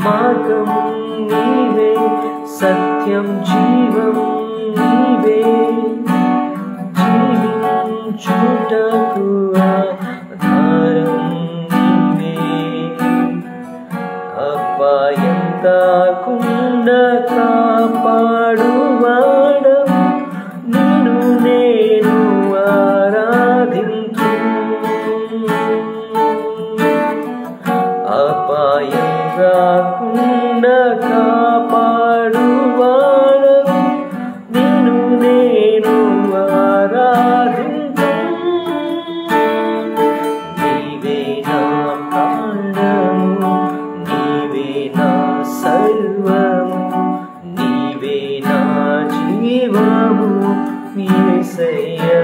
[SPEAKER 2] మార్గం నీవే సత్యం జీవం నీవే జీవించుటకు ఆధారం నీవే అపాయం తాకుండా కాపాడువాడవు నిన్ను నేను ఆరాధించు అపాయం రాకుండా కాపాడువాడవు నిన్ను నేను ఆరాధించు నీవే నా ప్రాణము నీవే నా సర్వము నీవే నా జీవము యేసయ్యా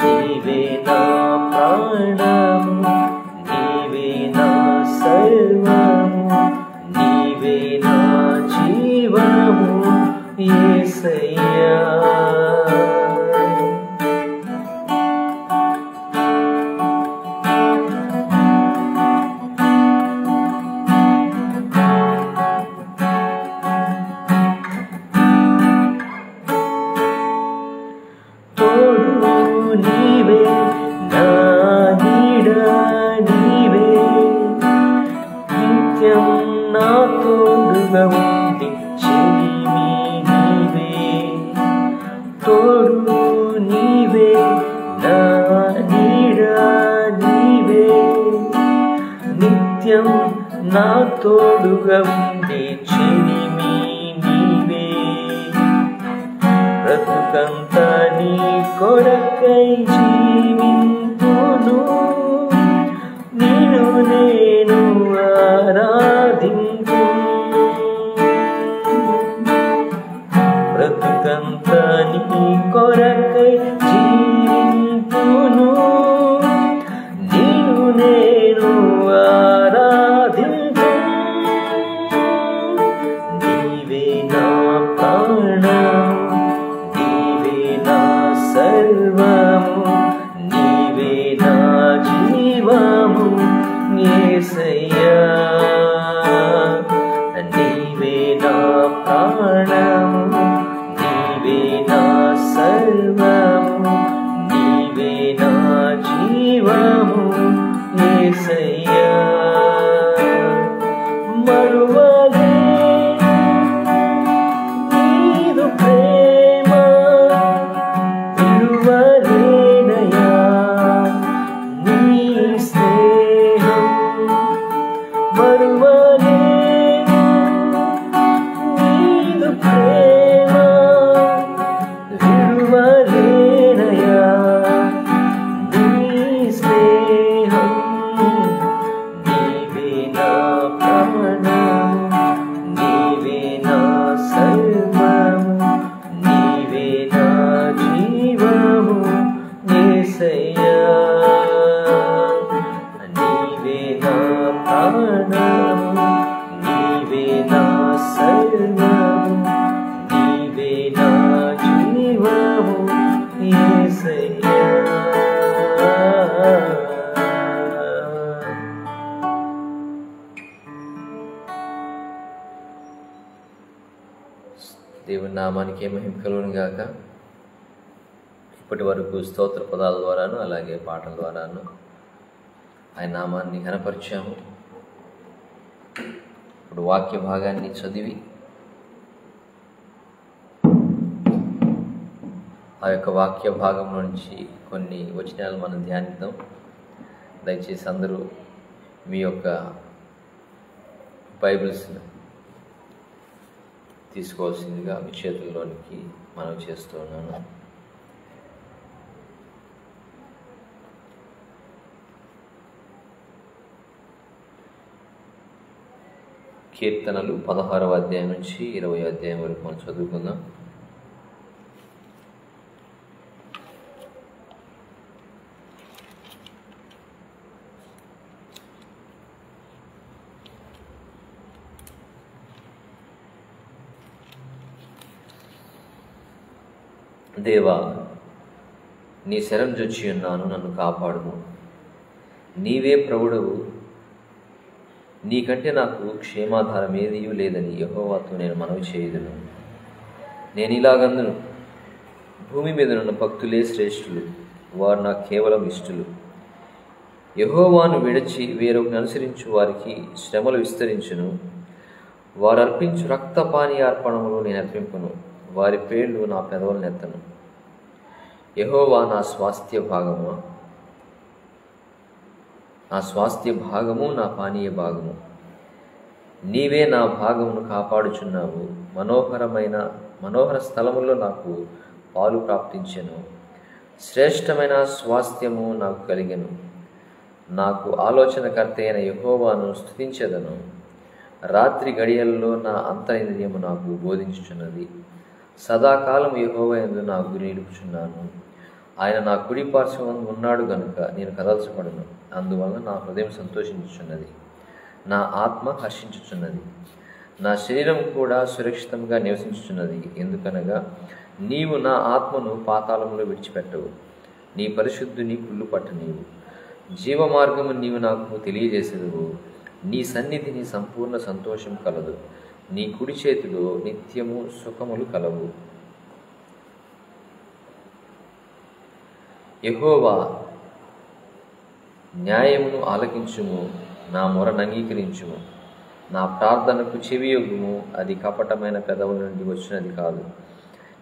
[SPEAKER 2] నీవే నా ప్రాణము నీవే నా సర్వము నీవే నా జీవము యేసయ్యా తోడు నీవే నా నీడ నీవే నిత్యం నా తోడుగా ఉండి చెలిమి నీవే తోడు నీవే నా నీడ నీవే నిత్యం నా తోడుగా ఉండి చెలిమి నీవే బ్రతుకంతా నీ కొరకై జీవింతును నిన్ను నేను ఆరాధించు బ్రతుకంతా నీ కొరకై జీవింతును నిన్ను నేను ఆరాధించు నీవే నా ప్రాణము నీవే నా సర్వము నీవే నా జీవము యేసయ్యా నీవే నా ప్రాణము నీవే నా సర్వము నీవే నా జీవము యేసయ్యా మరువలే నీదు ప్రేమ విడువలేనయా నీ స్నేహం మరువలే నీదు ప్రేమ విడువలేనయా నీ స్నేహం నీవే నా ప్రాణము నీవే నా సర్వము నీవే నా జీవము యేసయ్యా నీవే నా ప్రాణము నీవే నా సర్వము నీవే నా జీవము యేసయ్యా
[SPEAKER 1] దేవుని నామానికి మహిమ కలుగును గాక. ఇప్పటి వరకు స్తోత్ర పదాల ద్వారాను అలాగే పాటల ద్వారాను ఆయన నామాన్ని ఘనపరిచాము. ఇప్పుడు వాక్య భాగాన్ని చదివి ఆ యొక్క వాక్య భాగం నుంచి కొన్ని వచనాలు మనం ధ్యానిద్దాం. దయచేసి అందరూ మీ యొక్క బైబిల్స్ని తీసుకోవాల్సిందిగా మీ చేతుల్లోనికి మనవి చేస్తున్నాను. కీర్తనలు 16వ అధ్యాయం నుంచి 20వ అధ్యాయం వరకు మనం చదువుకుందాం. దేవా, నీ శరణు జొచ్చి ఉన్నాను, నన్ను కాపాడుము. నీవే ప్రభుడవు, నీకంటే నాకు క్షేమాధారం ఏదీ లేదని యెహోవాతో నేను మనవి చేయుదును. నేను ఇలాగందును, భూమి మీద ఉన్న భక్తులే శ్రేష్ఠులు, వారు నాకు కేవలం ఇష్టలు. యెహోవాను విడిచి వేరొకరిని అనుసరించు వారికి శ్రమలు విస్తరించును. వారు అర్పించు రక్తపానీయార్పణములు నేను అర్పింపును, వారి పేర్లు నా పెదవులనెత్తను. యెహోవా నా స్వాస్థ్య భాగము, నా పానీయ భాగము. నీవే నా భాగమును కాపాడుచున్నావు. మనోహర స్థలములో నాకు పాలు ప్రాప్తించెను. శ్రేష్టమైన స్వాస్థ్యము నాకు కలిగెను. నాకు ఆలోచనకర్త అయిన యెహోవాను స్తుతించెదను. రాత్రి గడియల్లో నా అంతరింద్రియము నాకు బోధించుచున్నది. సదాకాలం యెహోవా యందు నా గురి నిలుపుచున్నాను. ఆయన నా కుడి పార్శ్వం ఉన్నాడు గనుక నేను కదల్చబడను. అందువలన నా హృదయం సంతోషించుచున్నది, నా ఆత్మ హర్షించుచున్నది. నా శరీరం కూడా సురక్షితంగా నివసించుచున్నది. ఎందుకనగా నీవు నా ఆత్మను పాతాళంలో విడిచిపెట్టవు, నీ పరిశుద్ధుని కుళ్ళు పట్టనీవు. జీవమార్గము నీవు నాకు తెలియజేసేదవు. నీ సన్నిధిని సంపూర్ణ సంతోషం కలదు. నీ కుడి చేతిలో నిత్యము సుఖములు కలవు. యెహోవా, న్యాయమును ఆలకించుము, నా మొరను అంగీకరించుము. నా ప్రార్థనకు చెవియొగ్గుము, అది కపటమైన పెదవుల నుండి వచ్చినది కాదు.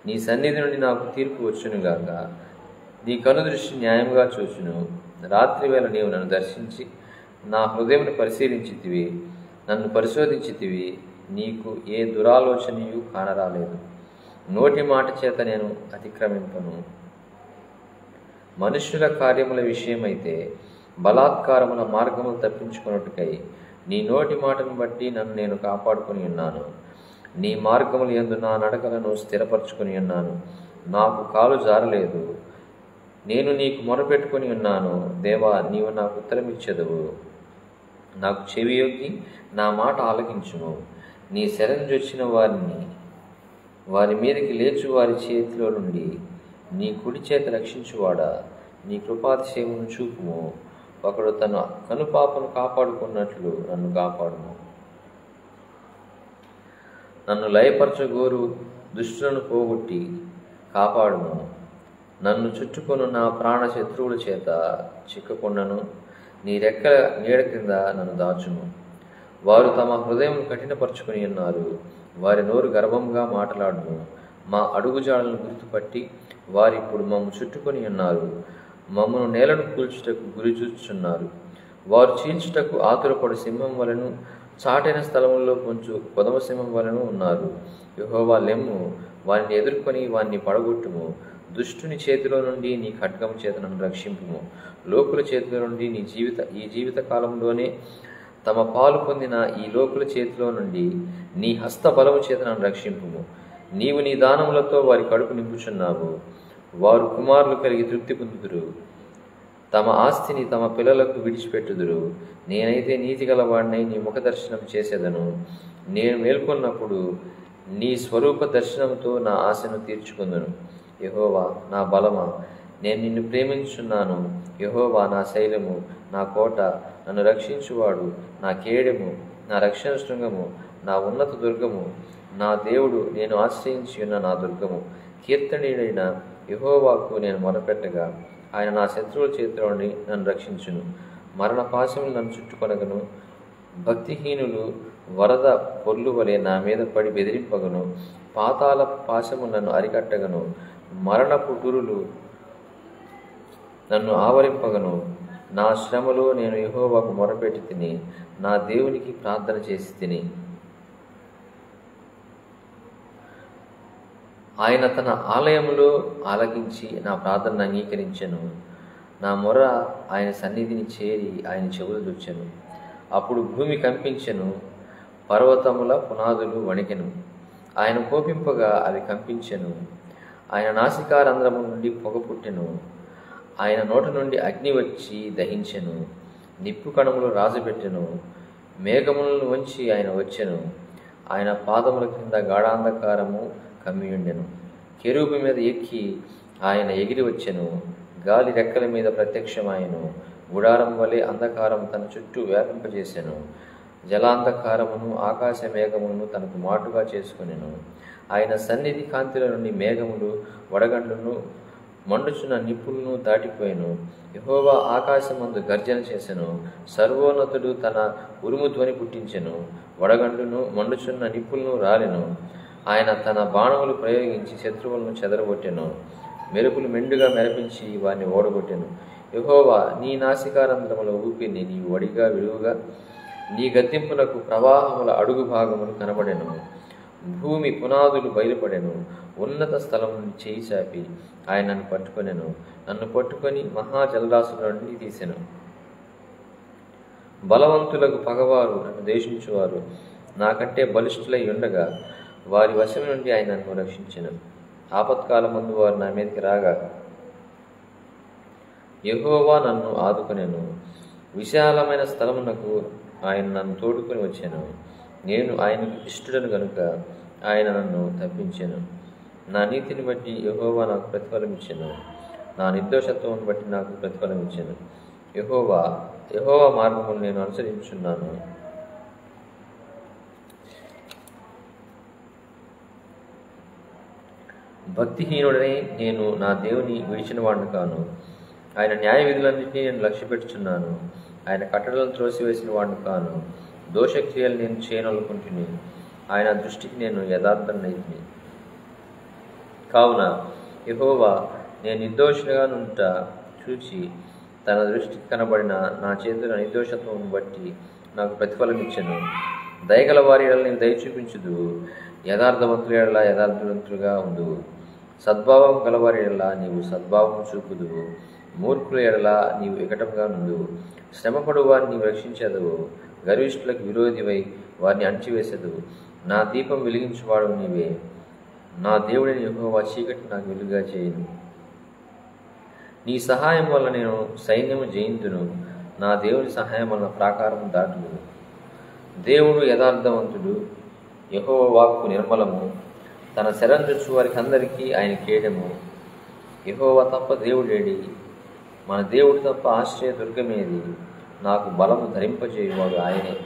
[SPEAKER 1] నీ సన్నిధి నుండి నాకు తీర్పు వచ్చునుగాక. నీ కనుదృష్టి న్యాయముగా చూచును. రాత్రివేళ నీవు నన్ను దర్శించి నా హృదయమును పరిశీలించితివి, నన్ను పరిశోధించితివి. నీకు ఏ దురాలోచనయు కానరాలేదు. నోటి మాట చేత నేను అతిక్రమింపను. మనుష్యుల కార్యముల విషయమైతే బలాత్కారముల మార్గములు తప్పించుకొనుటకై నీ నోటి మాటను బట్టి నన్ను నేను కాపాడుకొని ఉన్నాను. నీ మార్గములు యందు నా నడకలను స్థిరపరచుకొని ఉన్నాను. నాకు కాలు జారలేదు. నేను నీకు మొరపెట్టుకొని ఉన్నాను. దేవా, నీవు నాకు ఉత్తరమిచ్చెదవు. నాకు చెవియొగ్గి నా మాట ఆలకించుము. నీ శరణు జొచ్చిన వారి మీదకి లేచు వారి చేతిలో నుండి నీ కుడి చేత రక్షించువాడా, నీ కృపాతిశయమును చూపుము. ఒకడు తన కనుపాపను కాపాడుకున్నట్లు నన్ను కాపాడుము. నన్ను లయపరచగోరు దుష్టులను పోగొట్టి కాపాడుము. నన్ను చుట్టుకొను నా ప్రాణ శత్రువుల చేత చిక్కకుండాను. నీ రెక్కల నీడ క్రింద నన్ను దాచుము. వారు తమ హృదయం కఠినపరుచుకుని ఉన్నారు. వారి నోరు గర్వంగా మాట్లాడును. మా అడుగుజాడలను గుర్తుపట్టి వారిప్పుడు మమ్ము చుట్టుకొని ఉన్నారు. మమ్మను నేలను కూల్చుటకు గురి చూచుచున్నారు. వారు చీల్చుటకు ఆతురపడు సింహం వలెను, చాటైన స్థలముల్లో కొంచెం కొదమ సింహం వలెను ఉన్నారు. యెహోవా లెమ్ము, వారిని ఎదుర్కొని వారిని పడగొట్టుము. దుష్టుని చేతిలో నుండి నీ ఖడ్గము చేత నన్ను రక్షింపుము. లోకుల చేతిలో నుండి ఈ జీవిత కాలంలోనే తమ పాలు పొందిన ఈ లోకుల చేతిలో నుండి నీ హస్త బలము చేత నన్ను రక్షింపుము. నీవు నీ దానములతో వారి కడుపు నింపుచున్నావు. వారు కుమారులు కలిగి తృప్తి పొందుదురు. తమ ఆస్తిని తమ పిల్లలకు విడిచిపెట్టుదురు. నేనైతే నీతి గలవాడినై నీ ముఖ దర్శనం చేసేదను. నేను మేల్కొన్నప్పుడు నీ స్వరూప దర్శనంతో నా ఆశను తీర్చుకుందును. యెహోవా నా బలమా, నేను నిన్ను ప్రేమించున్నాను. యెహోవా నా శైలము, నా కోట, నన్ను రక్షించువాడు, నా కేడెము, నా రక్షణ శృంగము, నా ఉన్నత దుర్గము, నా దేవుడు, నేను ఆశ్రయించి ఉన్న నా దుర్గము. కీర్తనీయుడైన యెహోవాకు నేను మొరపెట్టగా ఆయన నా శత్రువుల చేతిలో నుండి నన్ను రక్షించును. మరణ పాశములు నన్ను చుట్టుకొనగను. భక్తిహీనులు వరద పొర్లు వలె నా మీద పడి బెదిరింపగను. పాతాళ పాశము నన్ను అరికట్టగను. మరణపు టురులు నన్ను ఆవరింపగను. నా శ్రమలో నేను యెహోవాకు మొరపెట్టి తిని, నా దేవునికి ప్రార్థన చేసి తిని. ఆయన తన ఆలయములో ఆలకించి నా ప్రార్థనను అంగీకరించెను. నా మొర ఆయన సన్నిధిని చేరి ఆయన చెవులు దొచ్చెను. అప్పుడు భూమి కంపించెను, పర్వతముల పునాదులు వణికెను. ఆయన కోపింపగా అవి కంపించెను. ఆయన నాసికారంధ్రము నుండి పొగ పుట్టెను. ఆయన నోట నుండి అగ్ని వచ్చి దహించెను. నిప్పు కణములు రాజుపెట్టెను. మేఘములను వంచి ఆయన వచ్చెను. ఆయన పాదముల కింద గాఢాంధకారము కమ్మియుండెను. కెరూబు మీద ఎక్కి ఆయన ఎగిరి వచ్చెను. గాలి రెక్కల మీద ప్రత్యక్షమాయెను. గుడారం వలె అంధకారం తన చుట్టూ వ్యాపింపజేసెను. జలాంధకారమును ఆకాశ మేఘములను తనకు మాటుగా చేసుకొనెను. ఆయన సన్నిధి కాంతిల నుండి మేఘములు వడగండ్లను మండుచున్న నిప్పులను దాటిపోయెను. యెహోవా ఆకాశమందు గర్జన చేసెను. సర్వోన్నతుడు తన ఉరుము ధ్వని పుట్టించెను. వడగండ్లను మండుచున్న నిప్పులను రాలెను. ఆయన తన బాణములు ప్రయోగించి శత్రువులను చెదరగొట్టెను. మెరుపులు మెండుగా మెరపించి వారిని ఓడగొట్టెను. యెహోవా, నీ నాసికారంధ్రముల ఊపిరిని నీవు వడిగా విడువుగా, నీ గద్దింపులకు ప్రవాహముల అడుగు భాగములు కనబడెను. భూమి పునాదులు బయలుపడెను. ఉన్నత స్థలం నుండి చేయి చాపి ఆయన నన్ను పట్టుకొనెను. నన్ను పట్టుకొని మహాజలరాశుల నుండి తీసెను. బలవంతులకు పగవారు నన్ను దేశించువారు నాకంటే బలిష్ఠులై ఉండగా వారి వశం నుండి ఆయన నన్ను రక్షించెను. ఆపత్కాలమందు వారు నా మీదకి రాగా యెహోవా నన్ను ఆదుకొనెను. విశాలమైన స్థలమునకు ఆయన నన్ను తోడుకొని వచ్చాను. నేను ఆయనకు ఇష్టడను గనుక ఆయన నన్ను తప్పించెను. నా నీతిని బట్టి యెహోవా నాకు ప్రతిఫలం ఇచ్చెను. నా నిర్దోషత్వం బట్టి నాకు ప్రతిఫలం ఇచ్చెను. యెహోవా మార్గమును నేను అనుసరించున్నాను. భక్తిహీనుడనే నేను నా దేవుని విడిచిన వాడిని కాను. ఆయన న్యాయ విధులన్నింటినీ నేను లక్ష్యపెట్టుచున్నాను. ఆయన కట్టడలను త్రోసివేసిన వాడిని కాను. దోషక్రియలు నేను చేయననుకుంటుని. ఆయన దృష్టికి నేను యథార్థనైతిని. కావున యెహోవా నేను నిర్దోషిగా నుంట చూచి తన దృష్టికి కనబడిన నా చేతుల నిర్దోషత్వం బట్టి నాకు ప్రతిఫలం ఇచ్చెను. దయగల వారి ఎడల నీవు దయ చూపించుదు. యథార్థవంతుల ఎడల యథార్థవంతులుగా ఉండు. సద్భావం గలవారి ఎడల నీవు సద్భావం చూపుదువు. మూర్ఖుల ఎడల నీవు ఎకటంగా నుండు. శ్రమపడు వారిని నీవు రక్షించదువు. గర్విష్ఠులకు విరోధివై వారిని అణచివేసెదవు. నా దీపం వెలిగించువాడు నీవే. నా దేవుడిని యెహోవా చీకటి నాకు వెలుగుగా చేయును. నీ సహాయం వల్ల నేను సైన్యము జయింతును. నా దేవుని సహాయం వలన ప్రాకారము దాటును. దేవుడు యథార్థవంతుడు. యెహోవా వాక్కు నిర్మలము. తన శరణు వారికి అందరికీ ఆయన కేడము. యెహోవా తప్ప దేవుడేడి? మన దేవుడు తప్ప ఆశ్రయ దుర్గమేది? నాకు బలము ధరింపజేయువాడు ఆయనే.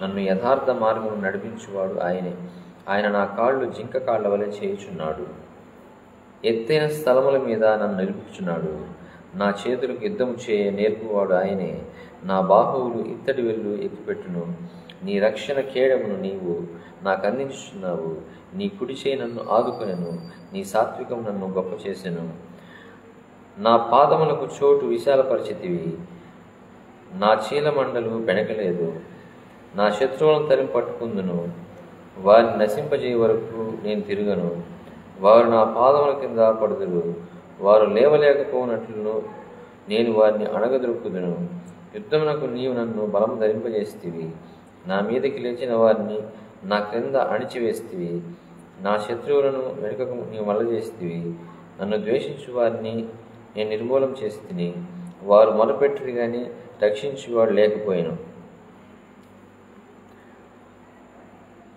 [SPEAKER 1] నన్ను యథార్థ మార్గము నడిపించువాడు ఆయనే. ఆయన నా కాళ్ళు జింక కాళ్ల వలె చేయుచున్నాడు. ఎత్తైన స్థలముల మీద నన్ను నిలుపుచున్నాడు. నా చేతులకు యుద్ధము చేయ నేర్పువాడు ఆయనే. నా బాహువులు ఇత్తడి వెళ్ళు ఎత్తిపెట్టును. నీ రక్షణ కేడమును నీవు నాకు అందించుచున్నావు. నీ కుడి చేయి నన్ను ఆదుకొనెను. నీ సాత్వికం నన్ను గొప్ప చేసెను. నా పాదములకు చోటు విశాలపరిచితివి. నా చీలమండలు బెణకలేదు. నా శత్రువులను తరిమి పట్టుకుందును. వారిని నశింపజేయ వరకు నేను తిరుగను. వారు నా పాదముల కింద పడుదురు. వారు లేవలేకపోనట్లు నేను వారిని అణగదొరుకుదును. యుద్ధమునకు నీవు నన్ను బలము ధరింపజేస్తివి. నా మీదకి లేచిన వారిని నా క్రింద అణిచివేస్తివి. నా శత్రువులను వెనుకకు నీవు మళ్ళజేస్తివి. నన్ను ద్వేషించు వారిని నేను నిర్మూలం చేస్తిని. వారు మొరపెట్టురు గాని రక్షించువాడు లేకపోయాను.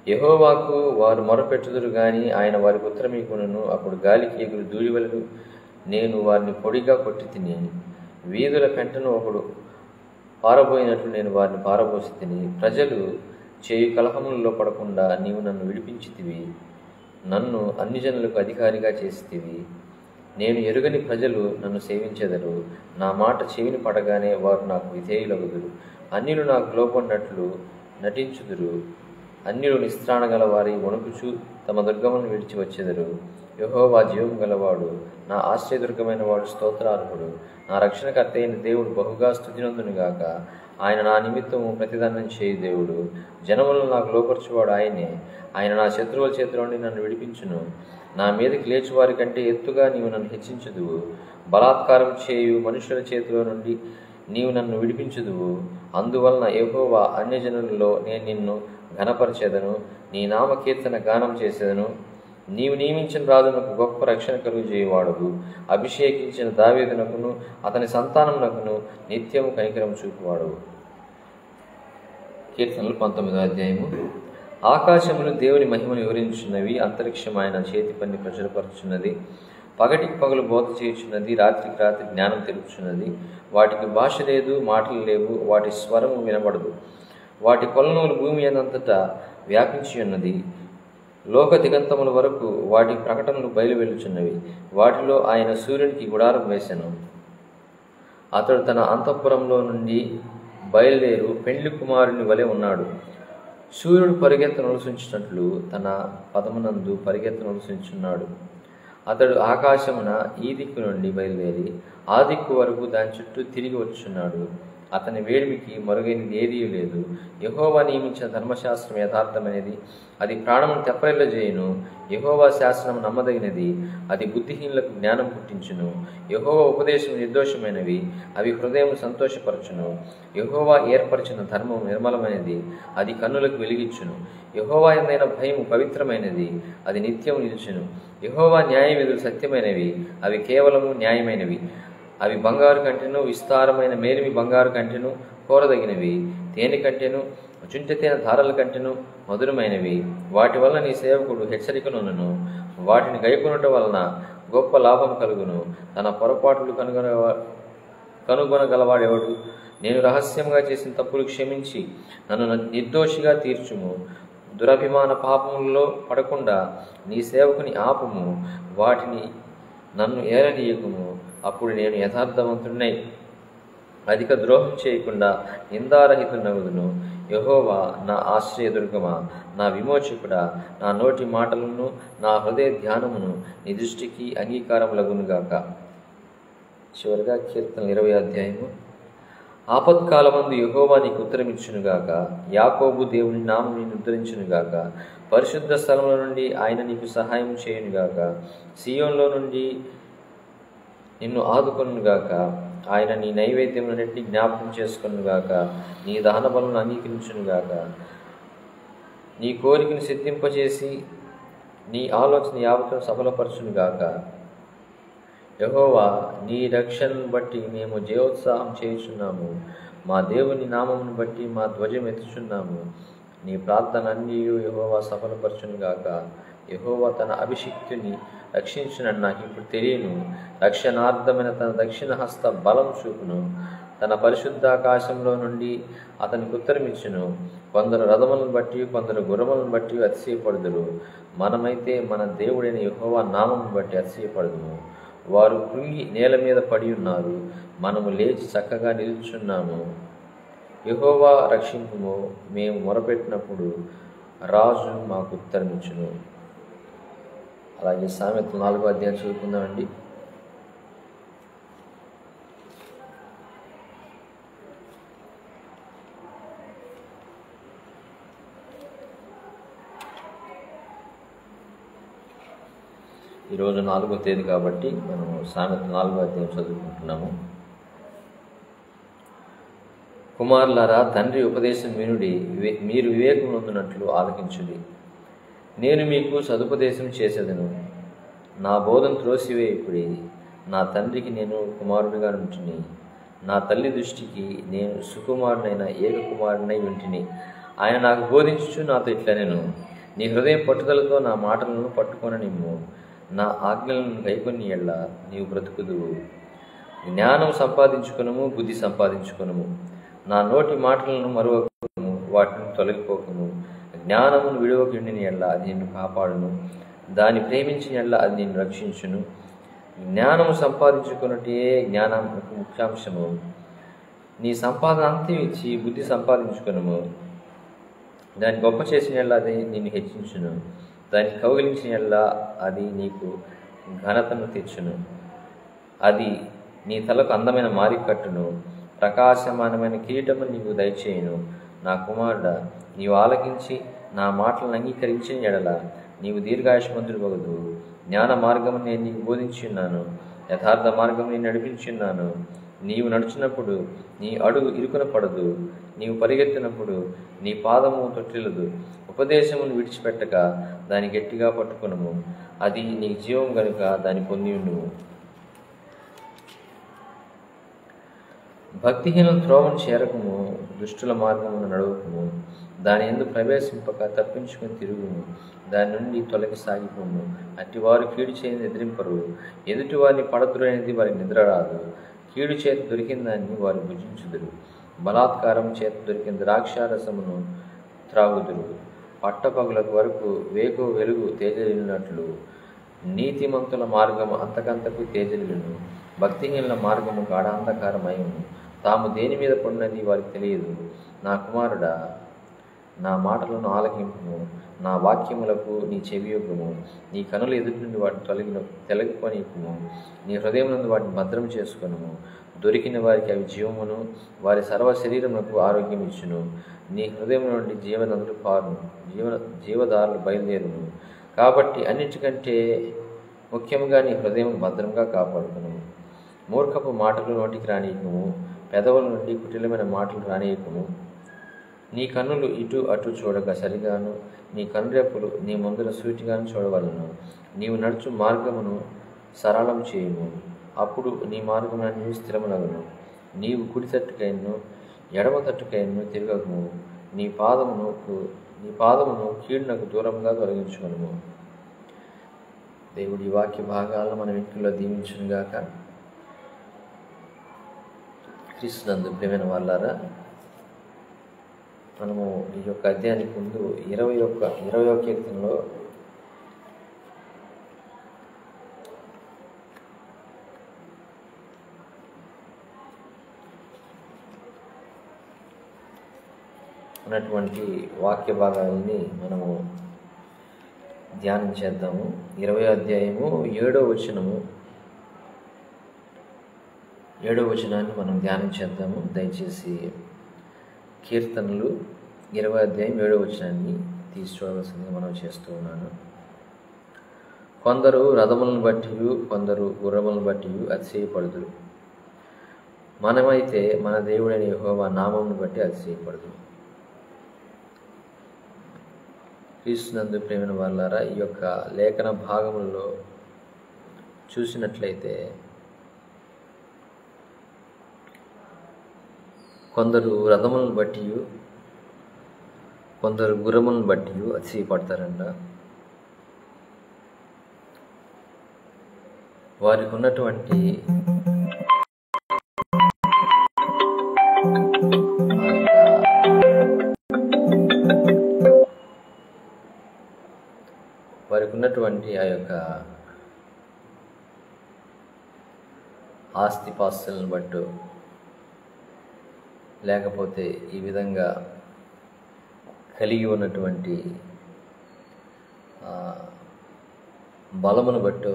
[SPEAKER 1] యెహోవాకు వారు మొరపెట్టుదురు గాని ఆయన వారికి ఉత్తరమీకును. అప్పుడు గాలికి ఎగురు ధూళివలెను నేను వారిని పొడిగా కొట్టి తిని. వీధుల పెంటను ఒకడు పారబోయినట్లు నేను వారిని పారబోసి తిని. ప్రజలు చేయు కలహములలో పడకుండా నీవు నన్ను విడిపించితివి. నన్ను అన్ని జనులకు అధికారిగా చేసితివి. నేను ఎరుగని ప్రజలు నన్ను సేవించెదరు. నా మాట చెవిని పడగానే వారు నాకు విధేయులగుదురు. అన్యులు నాకు లోపడినట్లు నటించుదురు. అన్యులు నిస్త్రాణ గల వారి వణుకుచు తమ దుర్గమును విడిచి వచ్చెదరు. యెహోవా జీవం గలవాడు. నా ఆశ్రయదుర్గమైన వాడు స్తోత్రార్హుడు. నా రక్షణకర్త అయిన దేవుడు బహుగా స్తుతినందునుగాక. ఆయన నా నిమిత్తము ప్రతిదానం చేయు దేవుడు. జనములను నాకు లోపరచువాడు ఆయనే. ఆయన నా శత్రువుల చేతిలో నుండి నన్ను విడిపించును. నా మీదకి లేచువారి కంటే ఎత్తుగా నీవు నన్ను హెచ్చించుదువు. బలాత్కారం చేయు మనుషుల చేతిలో నుండి నీవు నన్ను విడిపించుదువు. అందువలన యెహోవా అన్యజనులలో నేను నిన్ను ఘనపరచెదను, నీ నామకీర్తన గానం చేసేదను. నీవు నియమించిన రాజునకు గొప్ప రక్షణ కలుగు చేయవాడవు. అభిషేకించిన దావీదునకును అతని సంతానమునకును నిత్యము కనికరం చూపువాడవు. కీర్తనలు 19వ అధ్యాయము. ఆకాశములు దేవుని మహిమను వివరించున్నవి, అంతరిక్షం ఆయన చేతి పని ప్రచురపరుచున్నది. పగటికి పగలు బోధ చేయుచున్నది, రాత్రికి రాత్రి జ్ఞానం తెలుపుచున్నది. వాటికి భాష లేదు, మాటలు లేవు, వాటి స్వరము వినబడదు. వాటి కొలనూలు భూమి అంతటా వ్యాపించి ఉన్నది. లోక దిగంతముల వరకు వాటి ప్రకటనలు బయలువెళ్ళుచున్నవి. వాటిలో ఆయన సూర్యునికి గుడారం వేసెను. అతడు తన అంతఃపురంలో నుండి బయలుదేరు పెండ్లి కుమారుని వలె ఉన్నాడు. సూర్యుడు పరిగెత్తనొలుసుంచినట్లు తన పదమునందు పరిగెత్తనొలుసుంచున్నాడు. అతడు ఆకాశమున ఈ దిక్కు నుండి బయలుదేరి ఆ దిక్కు వరకు దాని చుట్టూ తిరిగి వచ్చున్నాడు. అతని వేడిమికి మరుగైనది ఏదీ లేదు. యెహోవా నియమించిన ధర్మశాస్త్రం యథార్థమైనది, అది ప్రాణమును తెప్పరిల్లజేయును. యెహోవా శాసనం నమ్మదగినది, అది బుద్ధిహీనులకు జ్ఞానం పుట్టించును. యెహోవా ఉపదేశం నిర్దోషమైనవి, అవి హృదయం సంతోషపరచును. యెహోవా ఏర్పరిచిన ధర్మం నిర్మలమైనది, అది కన్నులకు వెలిగించును. యెహోవా యందైన భయము పవిత్రమైనది, అది నిత్యము నిలుచును. యెహోవా న్యాయ విధులు సత్యమైనవి, అవి కేవలము న్యాయమైనవి. అవి బంగారు కంటెను, విస్తారమైన మేలిమి బంగారు కంటెను కోరదగినవి. తేనె కంటెను, చుంచెతేనె ధారల కంటెను మధురమైనవి. వాటి వలన నీ సేవకుడు హెచ్చరికనును, వాటిని గైకొనుట వలన గొప్ప లాభం కలుగును. తన పొరపాట్లు కనుగొనగలవాడెవడు? నేను రహస్యంగా చేసిన తప్పులు క్షమించి నన్ను నిర్దోషిగా తీర్చుము. దురభిమాన పాపములలో పడకుండా నీ సేవకుని ఆపుము. వాటిని నన్ను ఏలనీయకుము. అప్పుడు నేను యథార్థవంతుడినై అధిక ద్రోహం చేయకుండా నిందారహితునగుదును. యెహోవా నా ఆశ్రయదుర్గమా, నా విమోచకుడా, నా నోటి మాటలను నా హృదయ ధ్యానమును నీ దృష్టికి అంగీకారములగునుగాక. చివరిగా కీర్తన 20వ అధ్యాయము. ఆపత్కాలమందు యెహోవా నీకు ఉత్తరమిచ్చునుగాక, యాకోబు దేవుని నామం నిన్ను ఉద్ధరించునుగాక. పరిశుద్ధ స్థలముల నుండి ఆయన నీకు సహాయం చేయునుగాక. సీయోన్లో నుండి నిన్ను ఆదుకొనుగాక. ఆయన నీ నైవేద్యములన్నింటినీ జ్ఞాపకం చేసుకొనుగాక. నీ దహన బలులను అంగీకరించునుగాక. నీ కోరికను సిద్ధింపచేసి నీ ఆలోచన యావత్తు సఫలపరచునుగాక. యెహోవా, నీ రక్షణను బట్టి మేము జయోత్సాహం చేయుచున్నాము. మా దేవుని నామమును బట్టి మా ధ్వజం ఎత్తుచున్నాము. నీ ప్రార్థన అన్నీ యెహోవా సఫలపరచునుగాక. యెహోవా తన అభిషిక్తుని రక్షించునని నాకు ఇప్పుడు తెలియను. రక్షణార్థమైన తన దక్షిణ హస్త బలం చూపును. తన పరిశుద్ధాకాశంలో నుండి అతనికి ఉత్తరమిచ్చును. కొందరు రథములను బట్టి, కొందరు గుర్రములను బట్టి అతిశయపడుదురు. మనమైతే మన దేవుడైన యెహోవా నామమును బట్టి అతిశయపడుదుము. వారు కృంగి నేల మీద పడి ఉన్నారు, మనము లేచి చక్కగా నిలుచున్నాము. యెహోవా రక్షింపుము, మేము మొరపెట్టినప్పుడు రాజు మాకు ఉత్తరమిచ్చును. అలాగే సామెతలు 4వ అధ్యాయం చదువుకుందామండి. ఈరోజు 4వ తేదీ కాబట్టి మనము సామెతలు 4వ అధ్యాయం చదువుకుంటున్నాము. కుమారులారా, తండ్రి ఉపదేశం వినుడి, మీరు వివేకం నొందినట్లు ఆలకించుడి. నేను మీకు సదుపదేశం చేసేదను, నా బోధన త్రోసివేయుడి. నా తండ్రికి నేను కుమారుడిగా ఉంటిని, నా తల్లి దృష్టికి నేను సుకుమారునైన ఏకకుమారునై ఉంటిని. ఆయన నాకు బోధించుచు నాతో ఇట్లనెను, నీ హృదయం పట్టుదలతో నా మాటలను పట్టుకొననిమ్ము. నా ఆజ్ఞలను గైకొని ఎళ్ళ నీవు బ్రతుకుదువు. జ్ఞానం సంపాదించుకొనుము, బుద్ధి సంపాదించుకొనుము. నా నోటి మాటలను మరువకుము, వాటిని తొలగిపోకుము. జ్ఞానమును విడువకుండిన ఎళ్ళ అది నిన్ను కాపాడును, దాన్ని ప్రేమించిన ఎళ్ళ అది నిన్ను రక్షించును. జ్ఞానము సంపాదించుకున్నట్టే జ్ఞానానికి ముఖ్యాంశము. నీ సంపాదన అంతం ఇచ్చి బుద్ధి సంపాదించుకొనుము. దాన్ని గొప్ప చేసిన ఎళ్ళ అది నిన్ను హెచ్చించును, దాన్ని కౌగిలించిన ఎళ్ళ అది నీకు ఘనతను తెచ్చును. అది నీ తలకు అందమైన మారి కట్టును, ప్రకాశమానమైన కిరీటము నీకు దయచేయును. నా కుమారుడా, నీవు ఆలకించి నా మాటలను అంగీకరించిన ఎడల నీవు దీర్ఘాయుష్మంతుడు వగదు. జ్ఞాన మార్గము నేను నీకు బోధించున్నాను, యథార్థ మార్గము నేను నడిపించున్నాను. నీవు నడుచున్నప్పుడు నీ అడుగు ఇరుకున పడదు, నీవు పరిగెత్తినప్పుడు నీ పాదము తొట్టిల్లదు. ఉపదేశమును విడిచిపెట్టక దాన్ని గట్టిగా పట్టుకొనుము, అది నీ జీవం గనుక దాన్ని పొంది ఉండుము. భక్తిహీనుల త్రోవను చేరకము, దుష్టుల మార్గమును నడవకము. దాని యందు ప్రవేశింపక తప్పించుకుని తిరుగుము, దాని నుండి తొలగి సాగిపోము. అట్టివారు కీడు చేయని ఎదిరింపరు, ఎదుటి వారిని పడదురైనది వారికి నిద్ర రాదు. కీడు చేతి దొరికిన దాన్ని వారు భుజించుదురు, బలాత్కారం చేతి దొరికిన ద్రాక్షారసమును త్రాగుదురు. పట్టపగులకు వరకు వేకు వెలుగు తేజరిల్లినట్లు నీతిమంతుల మార్గము అంతకంతకు తేజరిల్లును. భక్తిహీనుల మార్గము గాఢాంధకారమయము, తాము దేని మీద పడినది వారికి తెలియదు. నా కుమారుడా, నా మాటలను ఆలకింపుము, నా వాక్యములకు నీ చెవియొగ్గుము. నీ కనులు ఎదుటి నుండి వాటిని తొలగిపోనీయకుము, నీ హృదయం నుండి వాటిని భద్రం చేసుకొనుము. దొరికిన వారికి అవి జీవమును, వారి సర్వ శరీరములకు ఆరోగ్యం ఇచ్చును. నీ హృదయం నుండి జీవనదులు పారును, జీవదారులు బయలుదేరును. కాబట్టి అన్నిటికంటే ముఖ్యంగా నీ హృదయం భద్రంగా కాపాడుకును. మూర్ఖపు మాటలు నోటికి రానియకము, పెదవుల నుండి కుటిలమైన మాటలు రానియకము. నీ కన్నులు ఇటు అటు చూడక సరిగాను, నీ కనురెప్పులు నీ ముందర సూటిగాను చూడవలను. నీవు నడుచు మార్గమును సరళం చేయుము, అప్పుడు నీ మార్గములన్నీ స్థిరమునగును. నీవు కుడి తట్టుకైను ఎడమ తట్టుకైను తిరగకము, నీ పాదమును కీడునకు దూరంగా తొలగించుకొనుము. దేవుడి వాక్య భాగాలను మన ఇంట్లో దీవించునుగాక. క్రీస్తునందు ప్రియమైన వాళ్ళారా, మనము ఈ యొక్క అధ్యాయానికి ముందు 21వ కీర్తనలో ఉన్నటువంటి వాక్య భాగాలని మనము ధ్యానం చేద్దాము. 20వ అధ్యాయము 7వ వచనాన్ని మనం ధ్యానం చేద్దాము. దయచేసి కీర్తనలు 20వ అధ్యాయం 7వ వచనాన్ని తీసి చూడవలసిందిగా మనం చేస్తూ ఉన్నాను. కొందరు రథములను బట్టి కొందరు గుర్రములను బట్టి అతిశయపడుదురు, మనమైతే మన దేవుడైన యెహోవా నామమును బట్టి అతిశయపడుదురు. క్రీస్తునందు ప్రేమైన వాళ్ళారా, ఈ యొక్క లేఖన భాగములలో చూసినట్లయితే కొందరు రథములను బట్టి కొందరు గుర్రములను బట్టి అతిశయపడతారంట. వారికి ఉన్నటువంటి ఆ యొక్క ఆస్తిపాస్తులను బట్టు, లేకపోతే ఈ విధంగా కలిగి ఉన్నటువంటి బలమును బట్టు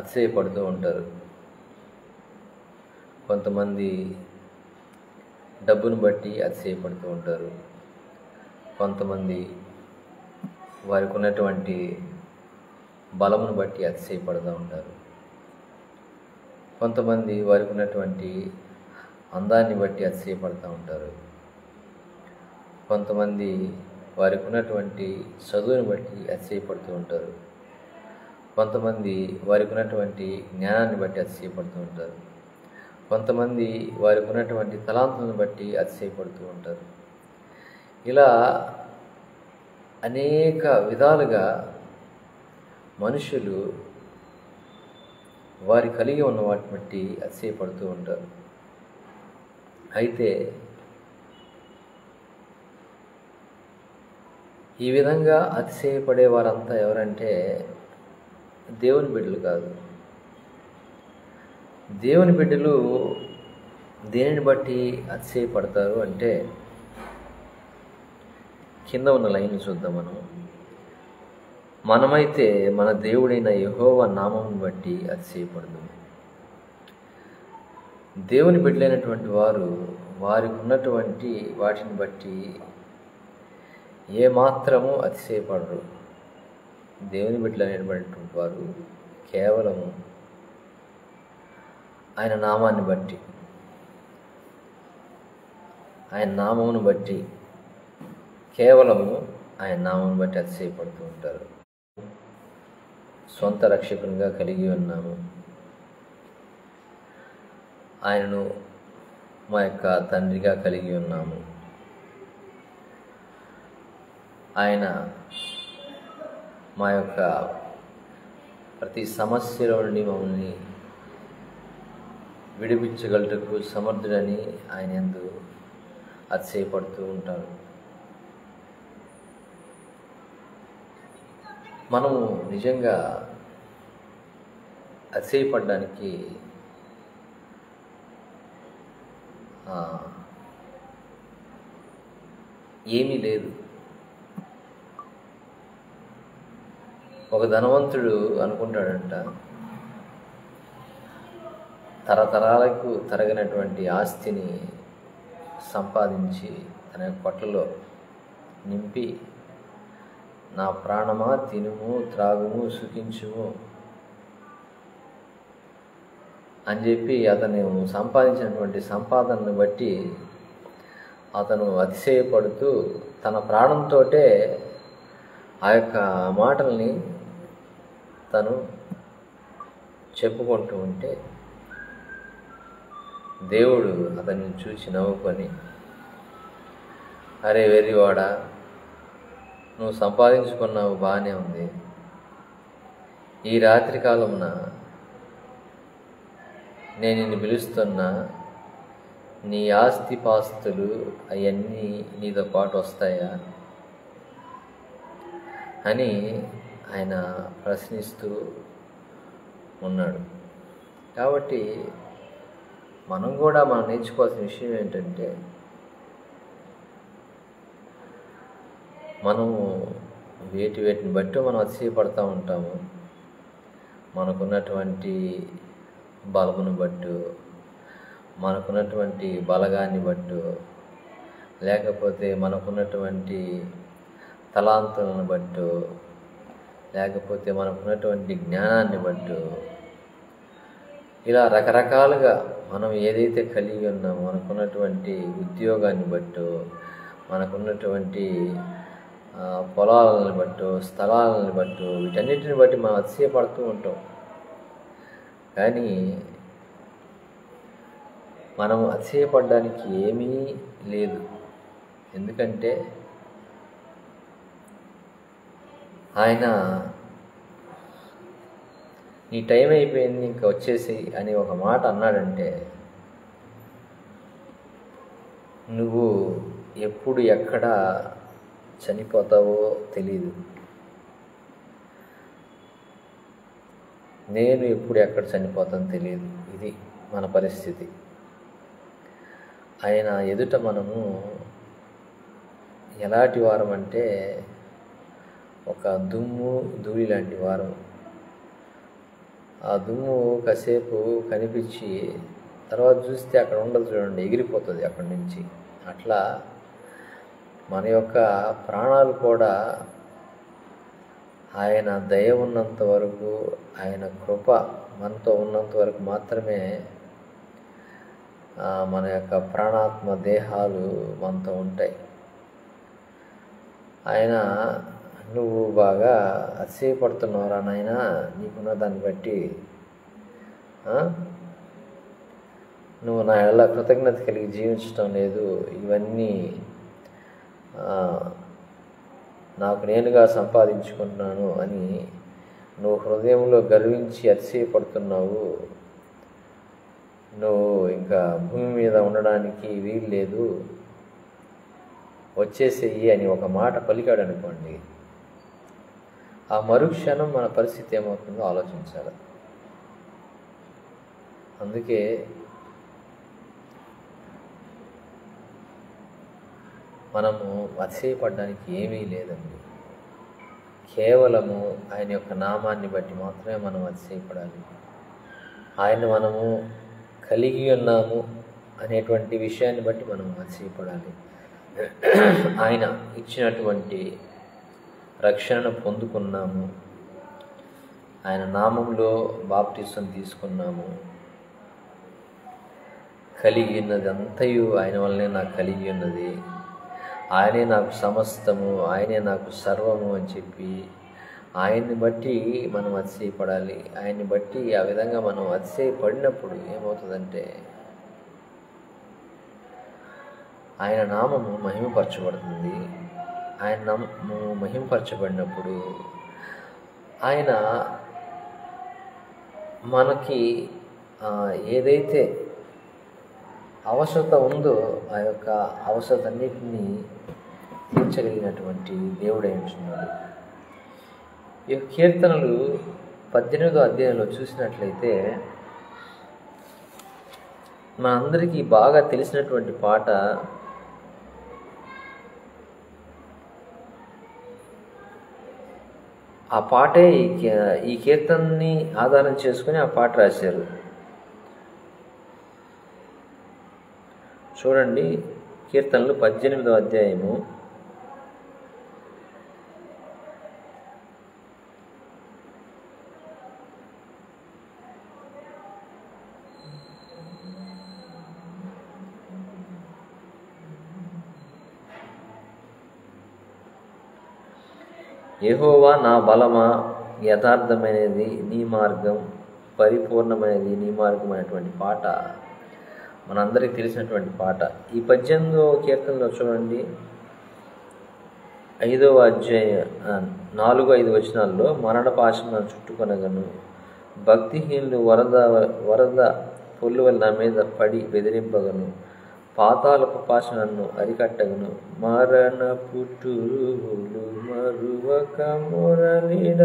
[SPEAKER 1] అతిశయపడుతూ ఉంటారు. కొంతమంది డబ్బును బట్టి అతిశయపడుతూ ఉంటారు. కొంతమంది వారికి ఉన్నటువంటి బలమును బట్టి అతిశయపడుతూ ఉంటారు. కొంతమంది వారికి ఉన్నటువంటి అందాన్ని బట్టి అతిశయపడుతూ ఉంటారు. కొంతమంది వారికి ఉన్నటువంటి చదువుని బట్టి అతిశయపడుతూ ఉంటారు. కొంతమంది వారికి ఉన్నటువంటి జ్ఞానాన్ని బట్టి అతిశయపడుతూ ఉంటారు. కొంతమంది వారికి ఉన్నటువంటి తలాంతులను బట్టి అతిశయపడుతూ ఉంటారు. ఇలా అనేక విధాలుగా మనుషులు వారి కలిగి ఉన్న వాటిని బట్టి అతిశయపడుతూ ఉంటారు. అయితే ఈ విధంగా అతిశయపడే వారంతా ఎవరంటే దేవుని బిడ్డలు కాదు. దేవుని బిడ్డలు దేనిని బట్టి అతిశయపడతారు అంటే, కింద ఉన్న లైన్ చూద్దాం. మనమైతే మన దేవుడైన యెహోవా నామమును బట్టి అతిశయపడదు. దేవుని బిడ్డలైనటువంటి వారు వారికి ఉన్నటువంటి వాటిని బట్టి ఏమాత్రము అతిశయపడరు. దేవుని బిడ్డలైనటువంటి వారు కేవలము ఆయన నామాన్ని బట్టి, ఆయన నామమును బట్టి, కేవలము ఆయన నామమును బట్టి అతిశయపడుతూ ఉంటారు. సొంత రక్షకునిగా కలిగి ఉన్నాము. ఆయనను మా యొక్క తండ్రిగా కలిగి ఉన్నాము. ఆయన మా యొక్క ప్రతి సమస్యలో నుండి మమ్మల్ని విడిపించగలటకు సమర్థుడని ఆయన యందు అతిశయపడుతూ ఉంటారు. మనము నిజంగా అతిశయపడడానికి ఏమీ లేదు. ఒక ధనవంతుడు అనుకుంటాడంట, తరతరాలకు తరగనటువంటి ఆస్తిని సంపాదించి తన పొట్టలో నింపి, నా ప్రాణమా తినుము త్రాగుము సుఖించుము అని చెప్పి అతను సంపాదించినటువంటి సంపాదనను బట్టి అతను అతిశయపడుతూ తన ప్రాణంతో ఆ యొక్క మాటల్ని తను చెప్పుకుంటూ ఉంటే దేవుడు అతన్ని చూసి నవ్వుకొని, అరే వెర్రివాడా, నువ్వు సంపాదించుకున్నావు బాగానే ఉంది, ఈ రాత్రి కాలమున నేను నిన్ను పిలుస్తున్నా, నీ ఆస్తిపాస్తులు అవన్నీ నీతో పాటు వస్తాయా అని ఆయన ప్రశ్నిస్తూ ఉన్నాడు. కాబట్టి మనం నేర్చుకోవాల్సిన విషయం ఏంటంటే, మనము వేటిని బట్టి మనం అతిశయపడుతూ ఉంటాము. మనకున్నటువంటి బలమును బట్టు, మనకున్నటువంటి బలగాన్ని బట్టు, లేకపోతే మనకున్నటువంటి తలాంతులను బట్టు, లేకపోతే మనకున్నటువంటి జ్ఞానాన్ని బట్టు, ఇలా రకరకాలుగా మనం ఏదైతే కలిగి ఉన్నామో, మనకున్నటువంటి ఉద్యోగాన్ని బట్టు, మనకున్నటువంటి పొలాలను బట్టు, స్థలాలను బట్టు, వీటన్నిటిని బట్టి మనం అతిశయపడుతూ ఉంటాం. కానీ మనం అతిశయపడడానికి ఏమీ లేదు. ఎందుకంటే ఆయన నీ టైం అయిపోయింది ఇంకా వచ్చేసి అని ఒక మాట అన్నాడంటే, నువ్వు ఎప్పుడు ఎక్కడ చనిపోతావో తెలీదు. నేను ఎప్పుడు ఎక్కడ చనిపోతానో తెలియదు. ఇది మన పరిస్థితి. ఆయన ఎదుట మనము ఎలాంటి వారం అంటే ఒక దుమ్ము ధూళి లాంటి వారం. ఆ దుమ్ము కాసేపు కనిపించి తర్వాత చూస్తే అక్కడ ఉండదు, చూడండి, ఎగిరిపోతుంది అక్కడి నుంచి. అట్లా మన యొక్క ప్రాణాలు కూడా ఆయన దయ ఉన్నంత వరకు, ఆయన కృప మనతో ఉన్నంత వరకు మాత్రమే మన యొక్క ప్రాణాత్మ దేహాలు మనతో ఉంటాయి. ఆయన నువ్వు బాగా అతిశయపడుతున్నావురా నాయన, నీకున్న దాన్ని బట్టి నువ్వు నా ఎలా కృతజ్ఞత కలిగి జీవించడం లేదు, ఇవన్నీ నాకు నేనుగా సంపాదించుకుంటున్నాను అని నువ్వు హృదయంలో గర్వించి అతిశయపడుతున్నావు. నువ్వు ఇంకా భూమి మీద ఉండడానికి వీలు లేదు, వచ్చేసేయి అని ఒక మాట పలికాడు అనుకోండి, ఆ మరుక్షణం మన పరిస్థితి ఏమవుతుందో ఆలోచించాలి. అందుకే మనము అతిశయపడడానికి ఏమీ లేదండి. కేవలము ఆయన యొక్క నామాన్ని బట్టి మాత్రమే మనం అతిశయపడాలి. ఆయన మనము కలిగి ఉన్నాము అనేటువంటి విషయాన్ని బట్టి మనం అతిశయపడాలి. ఆయన ఇచ్చినటువంటి రక్షణను పొందుకున్నాము, ఆయన నామంలో బాప్టిసం తీసుకున్నాము, కలిగి ఉన్నది అంతయు ఆయన వల్లనే నాకు కలిగి ఉన్నది, ఆయనే నాకు సమస్తము, ఆయనే నాకు సర్వము అని చెప్పి ఆయన్ని బట్టి మనం అతిశయపడాలి. ఆయన్ని బట్టి ఆ విధంగా మనం అతిశయపడినప్పుడు ఏమవుతుందంటే ఆయన నామము మహిమపరచబడుతుంది. ఆయన నామము మహిమపరచబడినప్పుడు ఆయన మనకి ఏదైతే అవసరత ఉందో ఆ యొక్క అవసరత అన్నిటినీ తీర్చగలిగినటువంటి దేవుడై ఉంటున్నాడు. ఈ కీర్తనలు 18వ అధ్యాయంలో చూసినట్లయితే మనందరికీ బాగా తెలిసినటువంటి పాట. ఆ పాటే ఈ కీర్తనని ఆధారం చేసుకుని ఆ పాట రాశారు. చూడండి, కీర్తనలు 18వ అధ్యాయము 'యెహోవా నా బలమా, యథార్థమైనది నీ మార్గం, పరిపూర్ణమైనది నీ మార్గం' అనేటువంటి పాట మనందరికీ తెలిసినటువంటి పాట. ఈ 18వ కీర్తనలో చూడండి, 5వ అధ్యాయం 4-5 వచనాల్లో మరణ పాశమును చుట్టుకొనగను, భక్తిహీనులు వరద పొల్లువల నా మీద పడి బెదిరింపగను, పాతాళపు పాశ నన్ను అరికట్టగను, మరణ పుట్టురులు మరువక మురళిడ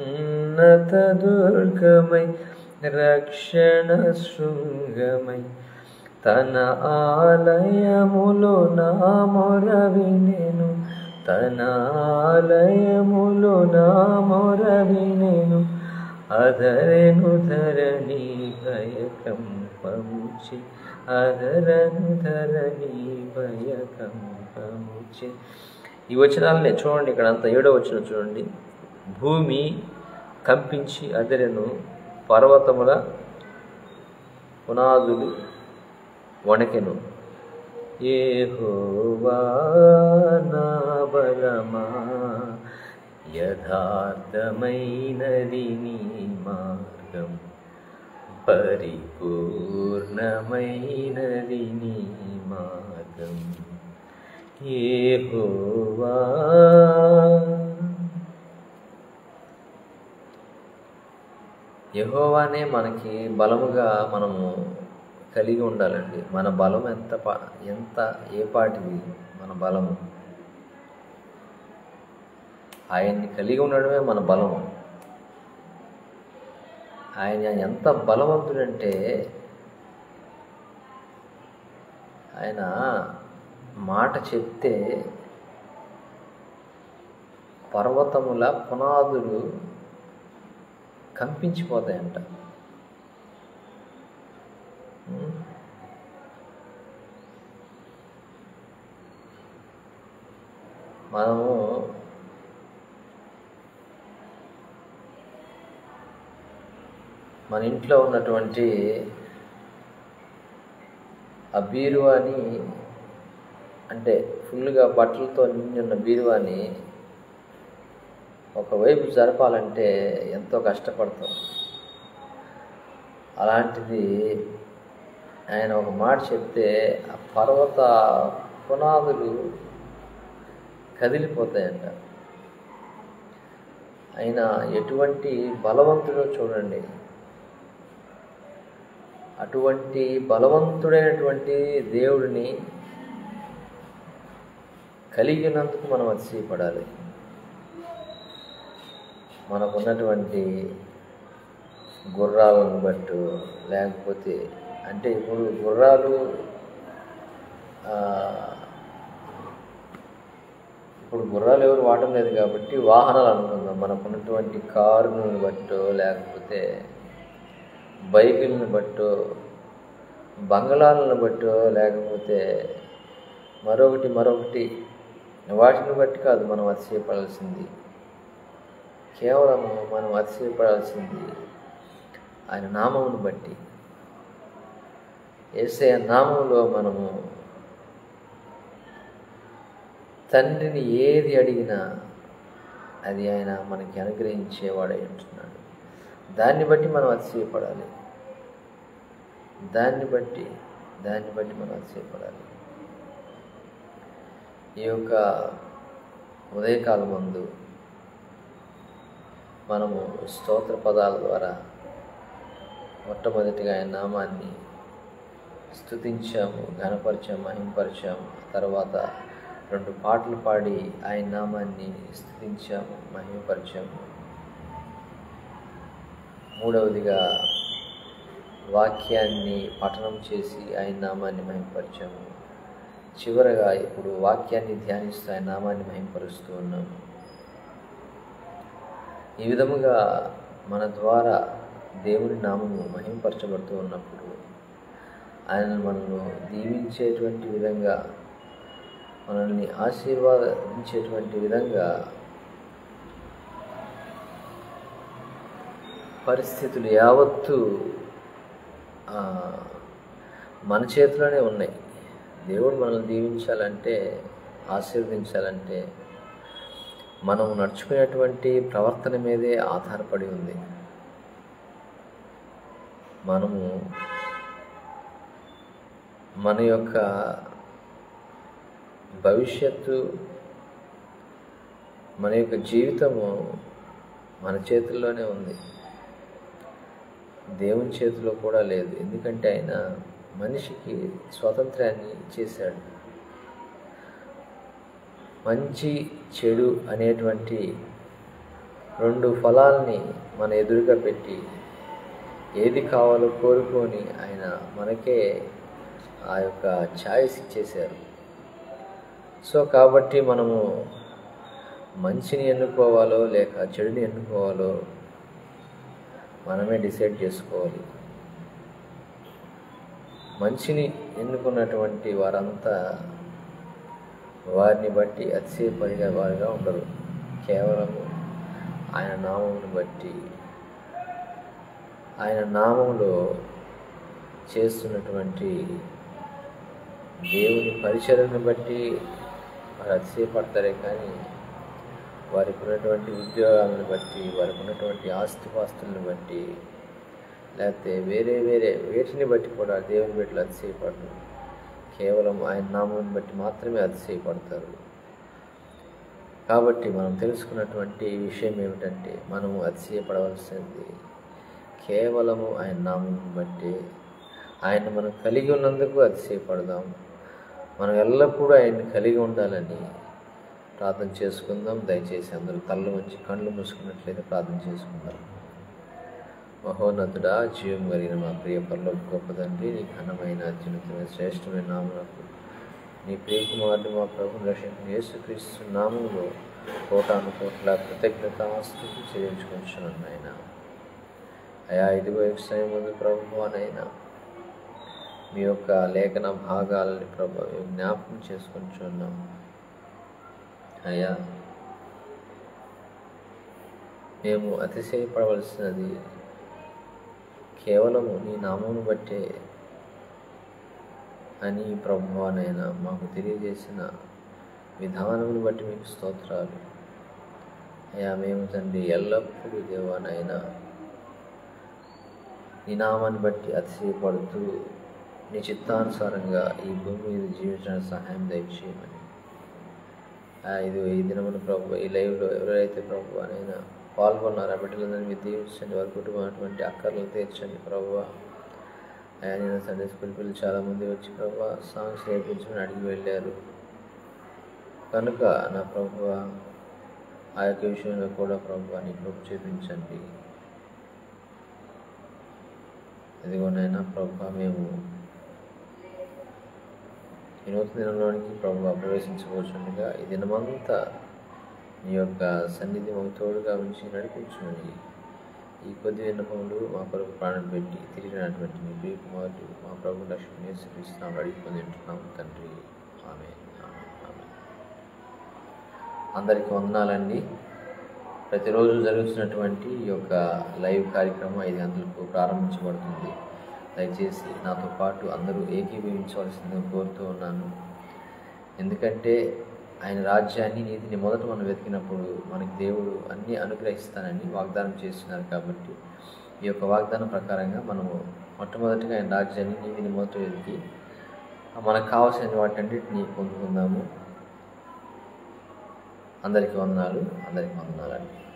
[SPEAKER 1] ఉన్నత దుర్గమై రక్షణ శృంగమై తన ఆలయములో నా మొర వినెను, తన ఆలయములో నా మొర వినెను, అధరెను ధరణి భయకంపముచి, అధరను ధరణి భయకంపముచి. ఈ వచనాలనే చూడండి, ఇక్కడ అంతా 7వ వచనం చూడండి. భూమి కంపించి అదరెను, పర్వతముల పునాదులు వణకెను. యెహోవా నా బలమా, యథార్థమైనది నీ మార్గం, పరిపూర్ణమైనది నీ మార్గం. యెహోవా యెహోవానే మనకి బలముగా మనము కలిగి ఉండాలండి. మన బలం ఎంత ఏ పాటిది మన బలము? ఆయన్ని కలిగి ఉండడమే మన బలము. ఆయన ఎంత బలవంతుడంటే ఆయన మాట చెప్తే పర్వతముల పునాదులు కంపించిపోతాయంట. మనము మన ఇంట్లో ఉన్నటువంటి ఆ బీరువాని, అంటే ఫుల్గా బట్టలతో నిండి ఉన్న బీరువాని ఒకవైపు జరపాలంటే ఎంతో కష్టపడతాం. అలాంటిది ఆయన ఒక మాట చెప్తే ఆ పర్వత పునాదులు కదిలిపోతాయంట. ఆయన ఎటువంటి బలవంతుడో చూడండి. అటువంటి బలవంతుడైనటువంటి దేవుడిని కలిగినందుకు మనం అతిశయపడాలి. మనకున్నటువంటి గుర్రాలను బట్టు, లేకపోతే అంటే ఇప్పుడు గుర్రాలు ఎవరు వాడడం లేదు కాబట్టి వాహనాలు అనుకుందాం. మనకున్నటువంటి కారులను బట్టో, లేకపోతే బైకులను బట్టో, బంగళాలను బట్టో, లేకపోతే మరొకటి వాటిని బట్టి కాదు మనం అతిశయపడాల్సింది. కేవలము మనం అతిశయపడాల్సింది ఆయన నామమును బట్టి. యేసయ్య నామములో మనము తండ్రిని ఏది అడిగినా అది ఆయన మనకి అనుగ్రహించేవాడై ఉంటున్నాడు. దాన్ని బట్టి మనం అతిశయపడాలి. దాన్ని బట్టి మనం అతిశయపడాలి. ఈ యొక్క ఉదయకాలం ముందు మనము స్తోత్ర పదాల ద్వారా మొట్టమొదటిగా ఆయన నామాన్ని స్తుతించాము, ఘనపరిచాము, మహింపరిచాము. తర్వాత 2 పాటలు పాడి ఆయన నామాన్ని స్తుతించాము, మహిమపరిచాము. మూడవదిగా వాక్యాన్ని పఠనం చేసి ఆయన నామాన్ని మహిమపరిచాము. చివరగా ఇప్పుడు వాక్యాన్ని ధ్యానిస్తూ ఆయన నామాన్ని మహిమపరుస్తూ ఉన్నాము. ఈ విధముగా మన ద్వారా దేవుని నామము మహిమపరచబడుతూ ఉన్నప్పుడు ఆయన మనల్ని దీవించేటువంటి విధంగా, మనల్ని ఆశీర్వాదించేటువంటి విధంగా పరిస్థితులు యావత్తు మన చేతిలోనే ఉన్నాయి. దేవుడు మనల్ని దీవించాలంటే, ఆశీర్వదించాలంటే మనం నడుచుకునేటువంటి ప్రవర్తన మీదే ఆధారపడి ఉంది. మనము మన యొక్క భవిష్యత్తు, మన యొక్క జీవితము మన చేతుల్లోనే ఉంది, దేవుని చేతిలో కూడా లేదు. ఎందుకంటే ఆయన మనిషికి స్వాతంత్రాన్ని ఇచ్చేశాడు. మంచి చెడు అనేటువంటి 2 ఫలాల్ని మన ఎదురుగా పెట్టి ఏది కావాలో కోరుకొని ఆయన మనకే ఆ యొక్క ఛాయిస్ ఇచ్చేశారు. సో కాబట్టి మనము మంచిని ఎన్నుకోవాలో లేక చెడుని ఎన్నుకోవాలో మనమే డిసైడ్ చేసుకోవాలి. మంచిని ఎన్నుకున్నటువంటి వారంతా వారిని బట్టి అతిశయపడిన వారిగా ఉండరు. కేవలము ఆయన నామమును బట్టి, ఆయన నామములో చేస్తున్నటువంటి దేవుని పరిచర్యను బట్టి వారు అతిశయపడతారే కానీ వారికి ఉన్నటువంటి ఉద్యోగాలను బట్టి, వారికి ఉన్నటువంటి ఆస్తిపాస్తులను బట్టి, లేకపోతే వేరే వేటిని బట్టి కూడా దేవుని బిడ్డలు అతిశయపడరు. కేవలం ఆయన నామాన్ని బట్టి మాత్రమే అతిశయపడతారు. కాబట్టి మనం తెలుసుకున్నటువంటి విషయం ఏమిటంటే, మనము అతిశయపడవలసింది కేవలము ఆయన నామాన్ని బట్టి. ఆయన మనం కలిగి ఉన్నందుకు అతిశయపడదాం. మనం ఎల్లప్పుడూ ఆయన్ని కలిగి ఉండాలని ప్రార్థన చేసుకుందాం. దయచేసి అందరూ తల్ల వంచి కళ్ళు మూసుకున్నట్లయితే ప్రార్థన చేసుకుందాం. మహోన్నతుడా, జీవం కలిగిన మా ప్రియ పరలోక గొప్ప తండ్రి, నీ ఘనమైన అత్యున్నతమైన శ్రేష్టమైన నామమునకు, నీ ప్రియకుమారుడు మా ప్రభు రక్షకుడు యేసుక్రీస్తు నామములో కోటాను కోట్ల కృతజ్ఞతాస్తుతి చెల్లించుకుంటున్నాను నాయన. అయా ఇదిగో సమయం ముందు ప్రభువానైనా మీ యొక్క లేఖన భాగాలని ప్రభు జ్ఞాపకం చేసుకుంటున్నాం. అయ్యా మేము అతిశయపడవలసినది కేవలము నీ నామమును బట్టే అని ప్రభువానైనా మాకు తెలియజేసిన విధానమును బట్టి మీకు స్తోత్రాలు. అయ్యా మేము తండ్రి ఎల్లప్పుడూ దేవానైనా నీ నామాన్ని బట్టి అతిశయపడుతూ నీ చిత్తానుసారంగా ఈ భూమి మీద జీవించడానికి సహాయం దయచేయమని. ఇది ఈ దినమున ప్రభు ఈ లైవ్లో ఎవరైతే ప్రభు అనైనా పాల్గొన్నారో ఆ బిడ్డలందరినీ మీరు దీవించండి. వారి కుటుంబం అటువంటి అక్కర్లను తీర్చండి ప్రభు. ఆయన సండే స్కూల్ పిల్లలు చాలామంది వచ్చి ప్రభు సాంగ్స్ నేర్పించమని అడిగి వెళ్ళారు కనుక నా ప్రభు ఆ యొక్క విషయంలో కూడా ప్రభు నీ కృప చూపించండి. ఇదిగోనైనా ప్రభు మేము ఈ నూతన దినంలోనికి ప్రభు ప్రవేశించవచ్చుండగా ఈ దినమంతా నీ యొక్క సన్నిధి మాకు తోడుగా ఉంచి నడిపించుమని ఈ కొద్ది విన్నపములు మా కొరకు ప్రాణం పెట్టి తిరిగినటువంటి మీ ప్రియ కుమారుడు మా ప్రభు లక్ష్మీ యేసుక్రీస్తునామములో అడిగి పొందుతున్నాము తండ్రి. ఆమేన్. అందరికీ వందనాలండి. ప్రతిరోజు జరుగుతున్నటువంటి ఈ యొక్క లైవ్ కార్యక్రమం 5 గంటలకు ప్రారంభించబడుతుంది. దయచేసి నాతో పాటు అందరూ ఏకీభవించవలసిందిగా కోరుతూ ఉన్నాను. ఎందుకంటే ఆయన రాజ్యాన్ని, నీతిని మొదట మనం వెతికినప్పుడు మనకి దేవుడు అన్నీ అనుగ్రహిస్తానని వాగ్దానం చేస్తున్నారు. కాబట్టి ఈ యొక్క వాగ్దానం ప్రకారంగా మనము మొట్టమొదటిగా ఆయన రాజ్యాన్ని, నీతిని మొదట వెతికి మనకు కావాల్సిన వాటన్నిటిని పొందుకుందాము. అందరికీ వందనాలు.